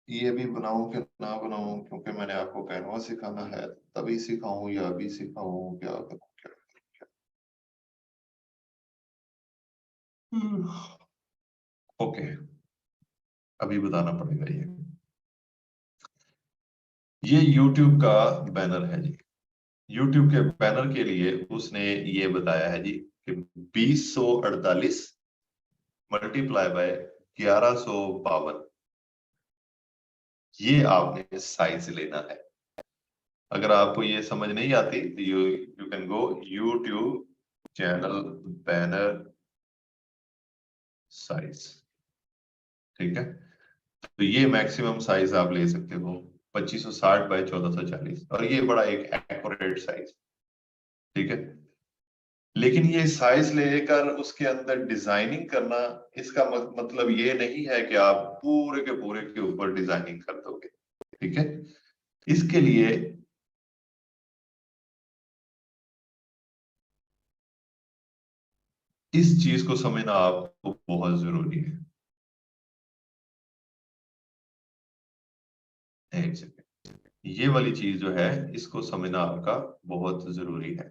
ये भी बनाऊं कि ना बनाऊं, क्योंकि मैंने आपको कैनवा सिखाना है, तभी सिखाऊं या अभी सिखाऊं, क्या करूं क्या करूं? ओके, अभी बताना पड़ेगा ये YouTube का बैनर है जी। YouTube के बैनर के लिए उसने ये बताया है जी कि 2048 मल्टीप्लाई बाय 1152, ये आपने साइज लेना है। अगर आपको ये समझ नहीं आती तो you can go YouTube channel banner size. ठीक है। तो ये मैक्सिमम साइज आप ले सकते हो 2560 बाय 1440, और ये बड़ा एक एक्यूरेट साइज। ठीक है। लेकिन ये साइज लेकर उसके अंदर डिजाइनिंग करना, इसका मतलब ये नहीं है कि आप पूरे के ऊपर डिजाइनिंग कर दोगे। ठीक है। इसके लिए इस चीज को समझना आपको बहुत जरूरी है। एक सेकंड, ये वाली चीज जो है इसको समझना आपका बहुत जरूरी है।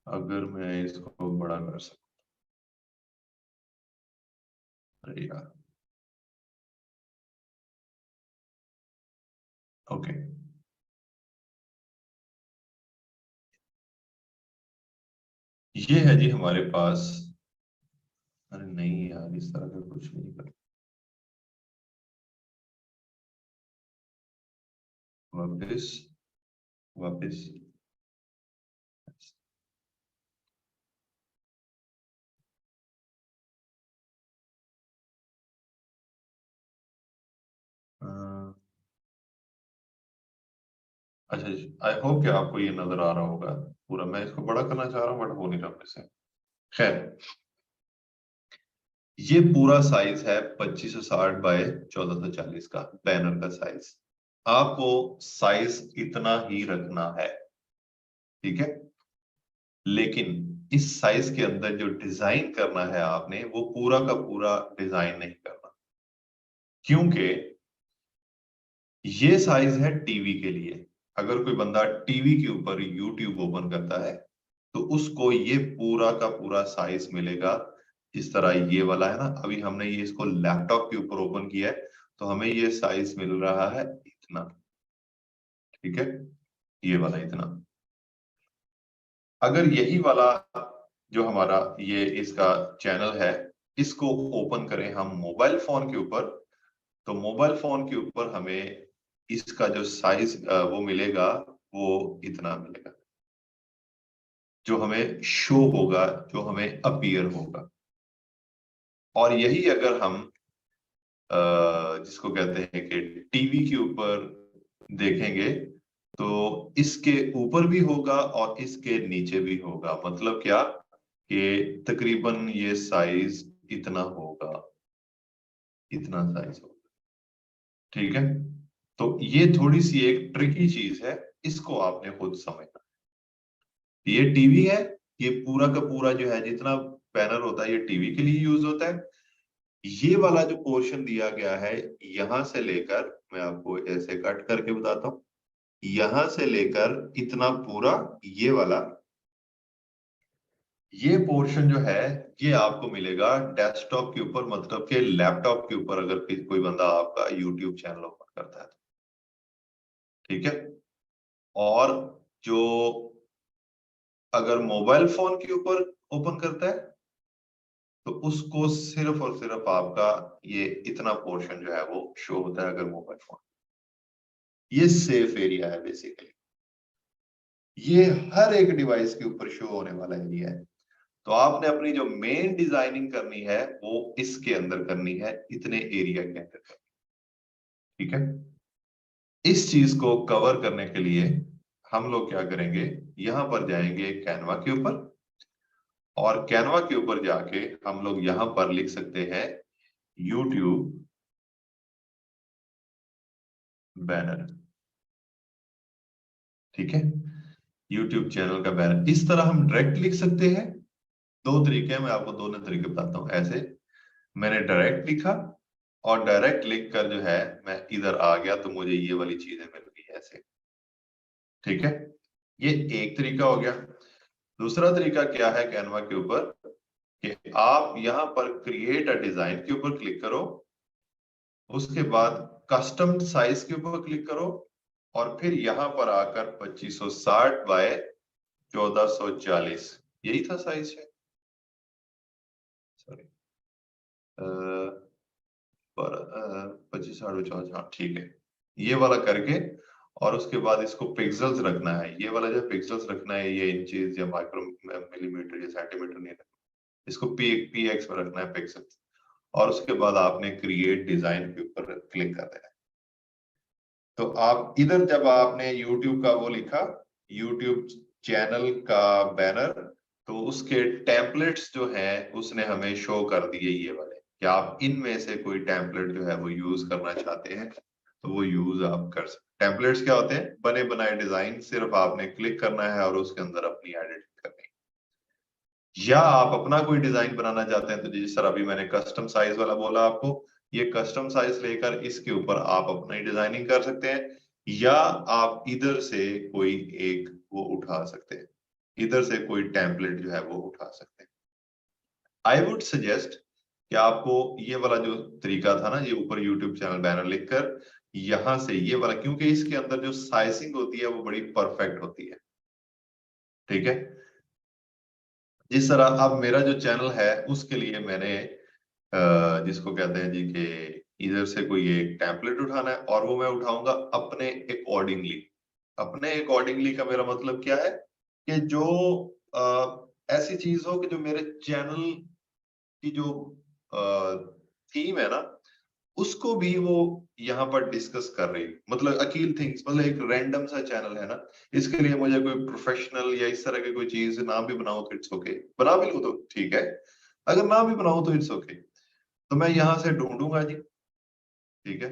अगर मैं इसको बड़ा कर सकता, अरे यार, ओके। ये है जी हमारे पास, अरे नहीं यार, इस तरह का कुछ नहीं कर, वापस वापस। अच्छा जी, आई होप कि आपको ये नजर आ रहा होगा पूरा। मैं इसको बड़ा करना चाह रहा हूँ बट हो नहीं रहा मेरे से। खैर, ये पूरा साइज है 2560 बाय 1440 का बैनर का साइज। आपको साइज इतना ही रखना है, ठीक है। लेकिन इस साइज के अंदर जो डिजाइन करना है आपने, वो पूरा का पूरा डिजाइन नहीं करना, क्योंकि ये साइज है टीवी के लिए। अगर कोई बंदा टीवी के ऊपर यूट्यूब ओपन करता है तो उसको ये पूरा का पूरा साइज मिलेगा। इस तरह ये वाला है ना, अभी हमने ये इसको लैपटॉप के ऊपर ओपन किया है तो हमें ये साइज मिल रहा है इतना, ठीक है, ये वाला इतना। अगर यही वाला जो हमारा ये इसका चैनल है, इसको ओपन करें हम मोबाइल फोन के ऊपर, तो मोबाइल फोन के ऊपर हमें इसका जो साइज वो मिलेगा, वो इतना मिलेगा, जो हमें शो होगा, जो हमें अपीयर होगा। और यही अगर हम जिसको कहते हैं कि टीवी के ऊपर देखेंगे, तो इसके ऊपर भी होगा और इसके नीचे भी होगा। मतलब क्या कि तकरीबन ये साइज इतना होगा, इतना साइज होगा, ठीक है। तो ये थोड़ी सी एक ट्रिकी चीज है, इसको आपने खुद समझना। ये टीवी है, ये पूरा का पूरा जो है जितना पैनल होता है ये टीवी के लिए यूज होता है। ये वाला जो पोर्शन दिया गया है, यहां से लेकर, मैं आपको ऐसे कट करके बताता हूं, यहां से लेकर इतना पूरा ये वाला, ये पोर्शन जो है ये आपको मिलेगा डेस्कटॉप के ऊपर, मतलब के लैपटॉप के ऊपर, अगर कोई बंदा आपका यूट्यूब चैनल ओपन करता है, ठीक है। और जो अगर मोबाइल फोन के ऊपर ओपन करता है तो उसको सिर्फ और सिर्फ आपका ये इतना पोर्शन जो है वो शो होता है, अगर मोबाइल फोन। ये सेफ एरिया है बेसिकली, ये हर एक डिवाइस के ऊपर शो होने वाला एरिया है। तो आपने अपनी जो मेन डिजाइनिंग करनी है वो इसके अंदर करनी है, इतने एरिया के अंदर करनी, ठीक है। इस चीज को कवर करने के लिए हम लोग क्या करेंगे, यहां पर जाएंगे कैनवा के ऊपर, और कैनवा के ऊपर जाके हम लोग यहां पर लिख सकते हैं यूट्यूब बैनर, ठीक है। यूट्यूब चैनल का बैनर इस तरह हम डायरेक्ट लिख सकते हैं। दो तरीके हैं, मैं आपको दोनों तरीके बताता हूँ। ऐसे मैंने डायरेक्ट लिखा, और डायरेक्ट लिख कर जो है मैं इधर आ गया तो मुझे ये वाली चीजें मिल गई ऐसे, ठीक है। ये एक तरीका हो गया। दूसरा तरीका क्या है, कैनवा के ऊपर, कि आप यहां पर क्रिएट अ डिजाइन के ऊपर क्लिक करो, उसके बाद कस्टम साइज के ऊपर क्लिक करो, और फिर यहां पर आकर 2560 बाय 1440, यही था साइज है, सॉरी, 2560 हाँ ठीक है, ये वाला करके, और उसके बाद इसको पिक्सल्स रखना है। ये वाला जो पिक्सल्स रखना है, ये इंचेस या माइक्रो मिलीमीटर या सेंटीमीटर नहीं रखना, इसको पी एक्स में रखना है, पिक्सल्स। और उसके बाद आपने क्रिएट डिजाइन के ऊपर क्लिक कर देना है। तो आप इधर जब आपने यूट्यूब का वो लिखा, यूट्यूब चैनल का बैनर, तो उसके टेम्पलेट्स जो है उसने हमें शो कर दिए ये वाले। क्या आप इनमें से कोई टेम्पलेट जो है वो यूज करना चाहते हैं, तो वो यूज आप कर सकते। टेम्पलेट्स क्या होते हैं? बने बनाए डिजाइन, सिर्फ आपने क्लिक करना है और उसके अंदर अपनी एडिटिंग करनी है। या आप अपना कोई डिजाइन बनाना चाहते हैं तो जिस तरह अभी मैंने कस्टम साइज वाला बोला आपको, ये कस्टम साइज लेकर इसके ऊपर आप अपनी डिजाइनिंग कर सकते हैं, या आप इधर से कोई एक वो उठा सकते हैं, इधर से कोई टेम्पलेट जो है वो उठा सकते हैं। आई वुड सजेस्ट कि आपको ये वाला जो तरीका था ना, ये ऊपर यूट्यूब चैनल बैनर लिखकर यहां से ये वाला, क्योंकि इसके अंदर जो साइजिंग होती है वो बड़ी परफेक्ट होती है, ठीक है। जिस तरह अब मेरा जो चैनल है उसके लिए मैंने जिसको कहते हैं जी कि इधर से कोई एक टेम्पलेट उठाना है और वो मैं उठाऊंगा अपने अकॉर्डिंगली। अपने अकॉर्डिंगली का मेरा मतलब क्या है कि जो ऐसी चीज हो कि जो मेरे चैनल की जो थीम है ना उसको भी वो यहाँ पर डिस्कस कर रही है। मतलब अकील थिंग्स, मतलब एक रैंडम सा चैनल है ना, इसके लिए मुझे कोई प्रोफेशनल या इस तरह की कोई चीज ना भी बनाओ तो इट्स ओके, बना भी लो तो ठीक है, अगर ना भी बनाओ तो इट्स ओके। तो मैं यहाँ से ढूंढूंगा जी, ठीक है।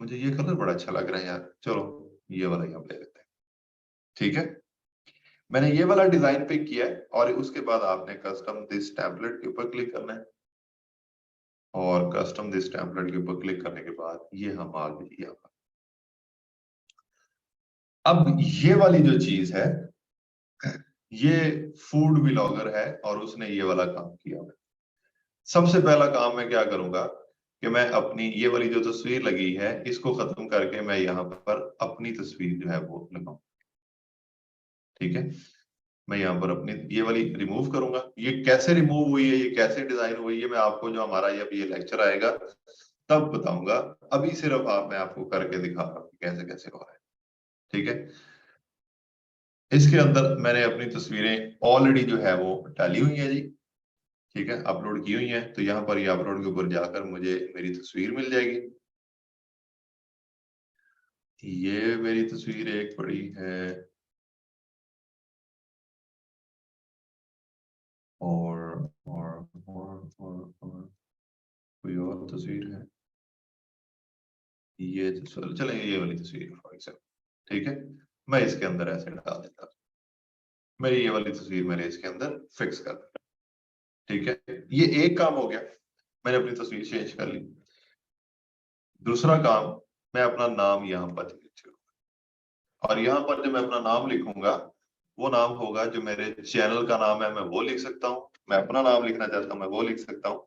मुझे ये कलर बड़ा अच्छा लग रहा है यार, चलो ये वाला यहाँ ले लेते हैं, ठीक है। मैंने ये वाला डिजाइन पिक किया है और उसके बाद आपने कस्टम दिस टेम्पलेट के ऊपर क्लिक करना है और कस्टम दिस टेम्पलेट के ऊपर क्लिक करने के बाद ये हम आ गए यहाँ पर। अब ये वाली जो चीज है ये फूड ब्लॉगर है और उसने ये वाला काम किया है। सबसे पहला काम मैं क्या करूंगा कि मैं अपनी ये वाली जो तस्वीर लगी है इसको खत्म करके मैं यहाँ पर अपनी तस्वीर जो है वो लगाऊं, ठीक है। मैं यहाँ पर अपनी ये वाली रिमूव करूंगा। ये कैसे रिमूव हुई है, ये कैसे डिजाइन हुई है, मैं आपको जो हमारा ये लेक्चर आएगा तब बताऊंगा। अभी सिर्फ मैं आपको करके दिखा रहा हूँ कैसे कैसे हो रहा है, ठीक है। इसके अंदर मैंने अपनी तस्वीरें ऑलरेडी जो है वो डाली हुई है जी, ठीक है, अपलोड की हुई है। तो यहाँ पर ये अपलोड के ऊपर जाकर मुझे मेरी तस्वीर मिल जाएगी। ये मेरी तस्वीर एक पड़ी है और कोई और तस्वीर है, ये चले ये वाली तस्वीर फॉर एग्जाम्पल, ठीक है। मैं इसके अंदर ऐसे डाल देता हूँ, मेरी ये वाली तस्वीर मैंने इसके अंदर फिक्स कर दी, ठीक है। ये एक काम हो गया, मैंने अपनी तस्वीर चेंज कर ली। दूसरा काम, मैं अपना नाम यहाँ पर लिखूंगा और यहाँ पर जब मैं अपना नाम लिखूंगा वो नाम होगा जो मेरे चैनल का नाम है, मैं वो लिख सकता हूँ। मैं अपना नाम लिखना चाहता हूँ मैं वो लिख सकता हूँ।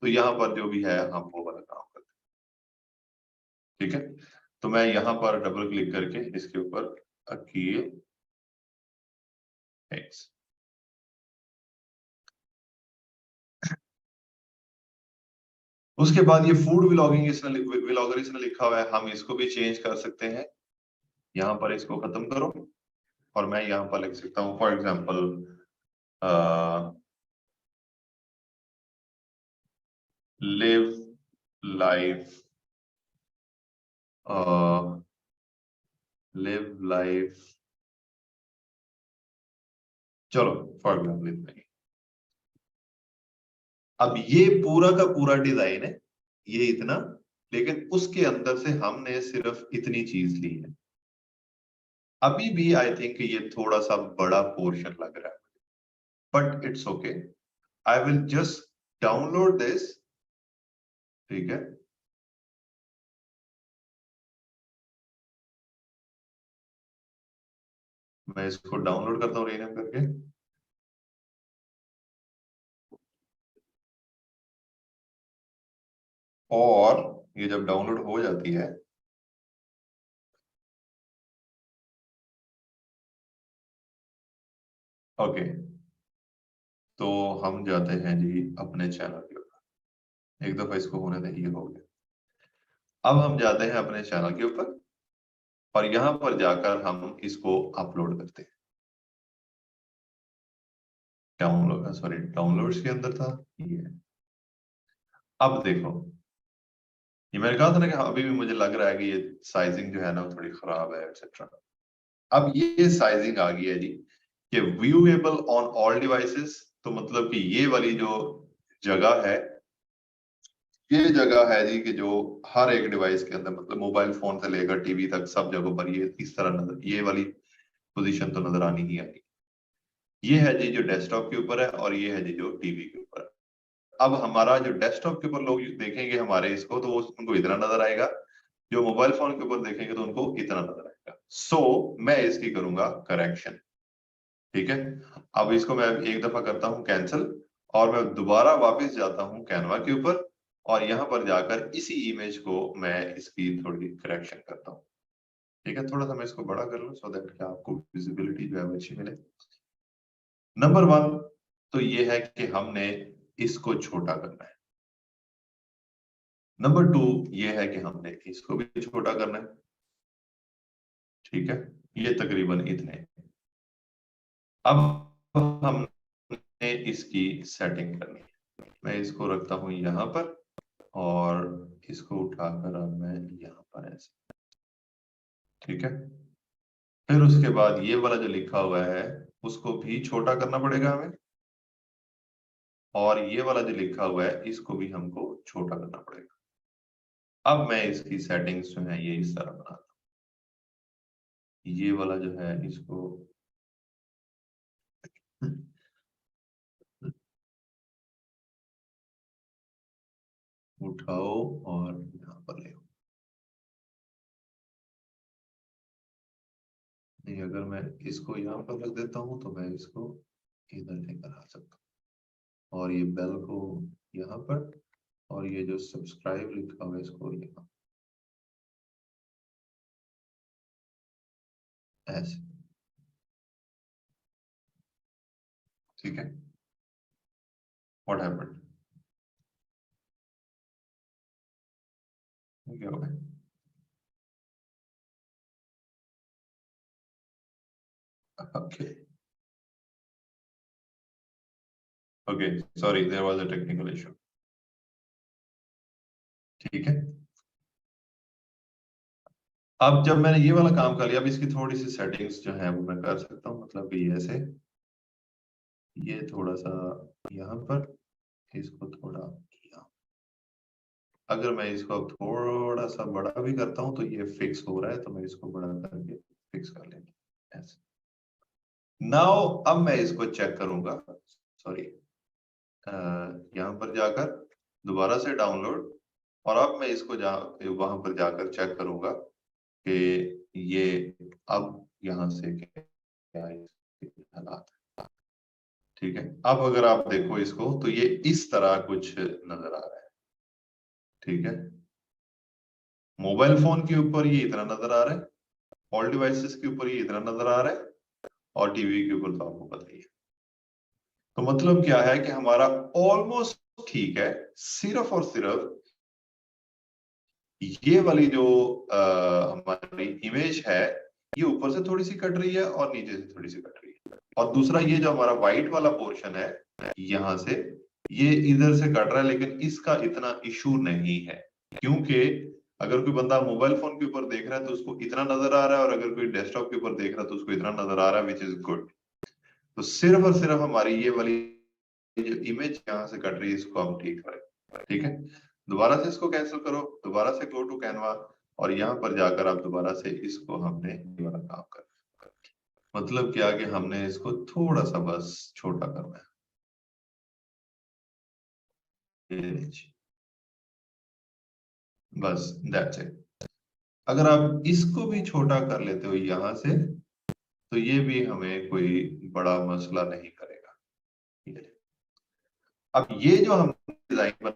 तो यहाँ पर जो भी है हम वो वाला काम करते हैं, ठीक है। तो मैं यहाँ पर डबल क्लिक करके इसके ऊपर अकील एक्स, उसके बाद ये फूड व्लॉगिंग इसने व्लॉगर इसने लिखा हुआ है, हम इसको भी चेंज कर सकते हैं। यहाँ पर इसको खत्म करो और मैं यहाँ पर लिख सकता हूँ for example live life, live life, चलो फॉर एग्जाम्पल इतना ही। अब ये पूरा का पूरा डिजाइन है ये इतना, लेकिन उसके अंदर से हमने सिर्फ इतनी चीज ली है। अभी भी आई थिंक ये थोड़ा सा बड़ा पोर्शन लग रहा है, but it's okay. I will just download this, ठीक है। मैं इसको डाउनलोड करता हूँ रीनेम करके। और ये जब डाउनलोड हो जाती है, ओके, तो हम जाते हैं जी अपने चैनल के ऊपर। एक दफा इसको होने दें, ये हो गया। अब हम जाते हैं अपने चैनल के ऊपर और यहाँ पर जाकर हम इसको अपलोड करते हैं। डाउनलोड, सॉरी डाउनलोड्स के अंदर था ये। अब देखो, ये मैंने कहा था ना कि अभी भी मुझे लग रहा है कि ये साइजिंग जो है ना थोड़ी खराब है एक्सेट्रा। अब ये साइजिंग आ गई है जी कि व्यूएबल ऑन ऑल डिवाइसेस। तो मतलब कि ये वाली जो जगह है ये जगह है जी कि जो हर एक डिवाइस के अंदर, मतलब मोबाइल फोन से लेकर टीवी तक सब जगहों पर ये इस तरह नजर, ये वाली पोजीशन तो नजर आनी ही आनी। ये है जी जो डेस्कटॉप के ऊपर है, और ये है जी जो टीवी के ऊपर है। अब हमारा जो डेस्कटॉप के ऊपर लोग देखेंगे हमारे इसको, तो वो उनको इतना नजर आएगा, जो मोबाइल फोन के ऊपर देखेंगे तो उनको इतना नजर आएगा। मैं इसकी करूंगा करेक्शन। ठीक है, अब इसको मैं एक दफा करता हूं कैंसिल, और मैं दोबारा वापस जाता हूं कैनवा के ऊपर, और यहां पर जाकर इसी इमेज को मैं इसकी थोड़ी करेक्शन करता हूं। ठीक है, थोड़ा सा मैं इसको बड़ा कर लूं सो दैट कि आपको विजिबिलिटी जो है वो अच्छी मिले। नंबर 1 तो ये है कि हमने इसको छोटा करना है। नंबर 2 ये है कि हमने इसको भी छोटा करना है। ठीक है, ये तकरीबन इतने। अब हमने इसकी सेटिंग करनी है। मैं इसको रखता हूं यहां पर, और इसको उठाकर अब मैं यहां पर ऐसे। ठीक है, फिर उसके बाद ये वाला जो लिखा हुआ है उसको भी छोटा करना पड़ेगा हमें, और ये वाला जो लिखा हुआ है इसको भी हमको छोटा करना पड़ेगा। अब मैं इसकी सेटिंग्स जो है ये इस तरह बनाता हूँ। ये वाला जो है इसको उठाओ और यहाँ पर ले आओ। नहीं, अगर मैं इसको यहाँ पर रख देता हूँ तो मैं इसको इधर लेकर आ सकता हूँ, और ये बेल को यहाँ पर, और ये जो सब्सक्राइब लिखा हुआ है इसको यहाँ ऐसे। ठीक है, व्हाट हैपेंड, क्या हो गया? Okay okay, sorry there was a technical issue. ठीक है, अब जब मैंने ये वाला काम कर लिया, अब इसकी थोड़ी सी सेटिंग्स जो है वो मैं कर सकता हूँ, मतलब कि ऐसे, ये थोड़ा सा यहाँ पर, इसको थोड़ा यहाँ। अगर मैं इसको अब थोड़ा सा बड़ा भी करता हूँ तो ये फिक्स हो रहा है, तो मैं इसको बड़ा करके फिक्स कर लेंगे ऐसे। नाउ अब मैं इसको चेक करूंगा, सॉरी, यहाँ पर जाकर दोबारा से डाउनलोड, और अब मैं इसको वहां पर जाकर चेक करूंगा कि ये अब यहाँ से क्या इसके हालात है। ठीक है, अब अगर आप देखो इसको तो ये इस तरह कुछ नजर आ रहा है। ठीक है, मोबाइल फोन के ऊपर ये इतना नजर आ रहा है, ऑल डिवाइसेस के ऊपर ये इतना नजर आ रहा है, और टीवी के ऊपर तो आपको पता ही है। तो मतलब क्या है कि हमारा ऑलमोस्ट ठीक है, सिर्फ और सिर्फ ये वाली जो हमारी इमेज है, ये ऊपर से थोड़ी सी कट रही है और नीचे से थोड़ी सी कट रही है, और दूसरा ये जो हमारा व्हाइट वाला पोर्शन है यहां से, ये इधर से कट रहा है, लेकिन इसका इतना इशू नहीं है, क्योंकि अगर कोई बंदा मोबाइल फोन के ऊपर देख रहा है तो उसको इतना नजर आ रहा है, और अगर कोई डेस्कटॉप के ऊपर देख रहा है तो उसको इतना नजर आ रहा है, विच इज गुड। तो सिर्फ और सिर्फ हमारी ये वाली जो इमेज यहाँ से कट रही है इसको हम ठीक करें। ठीक है, दोबारा से इसको कैंसिल करो, दोबारा से गो टू कैनवा, और यहाँ पर जाकर आप दोबारा से इसको हमने ये वाला काम कर, मतलब क्या कि हमने इसको थोड़ा सा बस छोटा करना है, ये लीजिए, बस दैट्स इट। अगर आप इसको भी छोटा कर लेते हो यहाँ से, तो ये भी हमें कोई बड़ा मसला नहीं करेगा। अब ये जो हम डिजाइन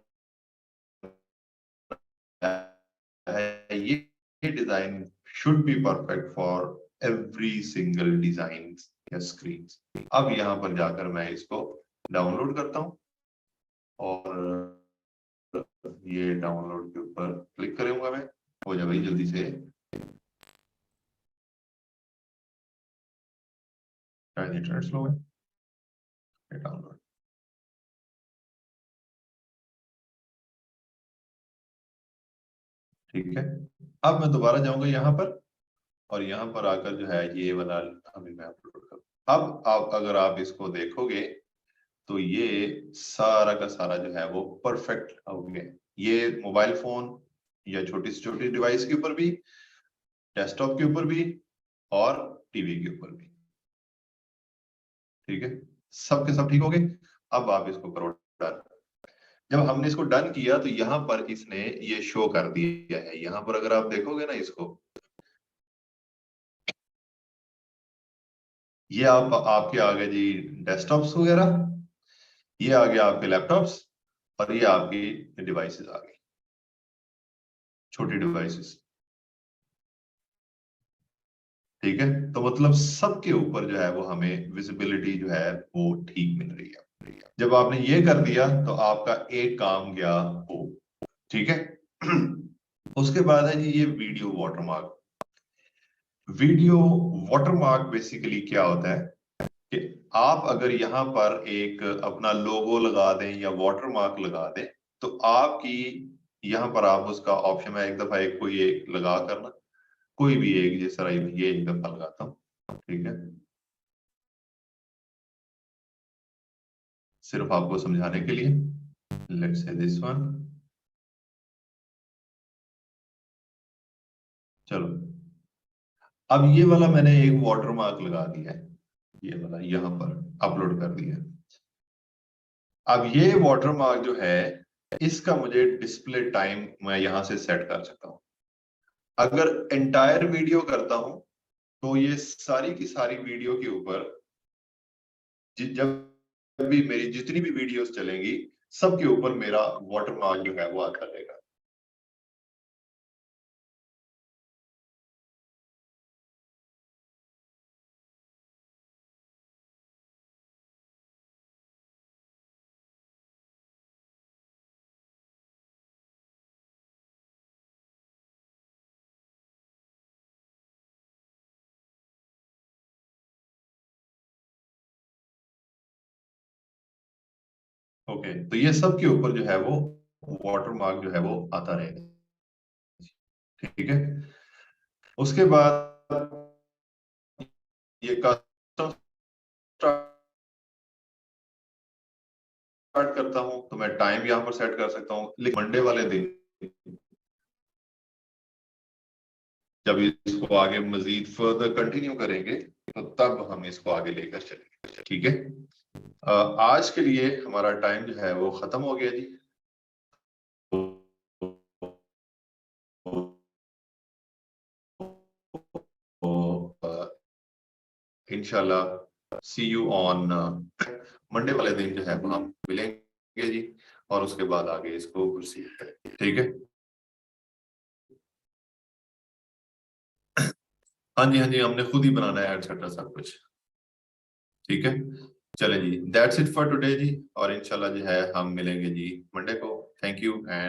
है, ये design should be perfect for every single design या स्क्रीन। अब यहाँ पर जाकर मैं इसको डाउनलोड करता हूँ, और ये डाउनलोड के ऊपर क्लिक करूंगा मैं, हो जाए भाई जल्दी से, शायद इंटरनेट स्लो है, डाउनलोड। ठीक है, अब मैं दोबारा जाऊंगा यहाँ पर, और यहाँ पर आकर जो है ये वाला अभी मैं अपलोड करूँ। अब आप अगर आप इसको देखोगे तो ये सारा का सारा जो है वो परफेक्ट हो गया। ये मोबाइल फोन या छोटी से छोटी डिवाइस के ऊपर भी, डेस्कटॉप के ऊपर भी और टीवी के ऊपर भी। ठीक है, सबके सब ठीक हो गए। अब आप इसको करो डन। जब हमने इसको डन किया तो यहां पर इसने ये शो कर दिया है। यहां पर अगर आप देखोगे ना इसको, ये आपके आ गए जी डेस्कटॉप्स वगैरह, ये आ गया आपके लैपटॉप्स, और ये आपकी डिवाइसेस आ गई, छोटी डिवाइसेस। ठीक है, तो मतलब सबके ऊपर जो है वो हमें विजिबिलिटी जो है वो ठीक मिल रही है। जब आपने ये कर दिया तो आपका एक काम गया हो। ठीक है। उसके बाद है जी ये video watermark. Video watermark basically क्या होता है कि आप अगर यहाँ पर एक अपना लोगो लगा दें या वाटरमार्क लगा दें, तो आपकी यहाँ पर आप उसका ऑप्शन है एक दफा एक कोई एक लगा करना, कोई भी एक, जिस तरह ये एक दफा लगाता हूँ। ठीक है, सिर्फ आपको समझाने के लिए। Let's say this one. चलो, अब ये वाला मैंने एक वाटरमार्क लगा दिया है, ये वाला यहाँ पर अपलोड कर दिया। अब ये वाटरमार्क जो है इसका मुझे डिस्प्ले टाइम मैं यहां से सेट कर सकता हूं। अगर एंटायर वीडियो करता हूं तो ये सारी की सारी वीडियो के ऊपर जब भी मेरी जितनी भी वीडियोस चलेंगी सबके ऊपर मेरा वाटरमार्क जो है वो आता रहेगा। ओके, तो ये सबके ऊपर जो है वो वाटरमार्क जो है वो आता रहेगा। ठीक है, उसके बाद ये कस्टम स्टार्ट करता हूं तो मैं टाइम यहां पर सेट कर सकता हूं, लेकिन मंडे वाले दिन जब इसको आगे मजीद फर्दर कंटिन्यू करेंगे तो तब हम इसको आगे लेकर चलेंगे। ठीक है, आज के लिए हमारा टाइम जो है वो खत्म हो गया जी। तो इंशाल्लाह सी यू ऑन मंडे वाले दिन जो है वो हम मिलेंगे जी, और उसके बाद आगे इसको प्रोसीड करेंगे। ठीक है, हाँ जी हाँ जी, हमने खुद ही बनाना है एटसेट्रा सब कुछ। ठीक है, चलें जी, दैट्स इट फॉर टुडे जी, और इंशाल्लाह जो है हम मिलेंगे जी मंडे को। Thank you and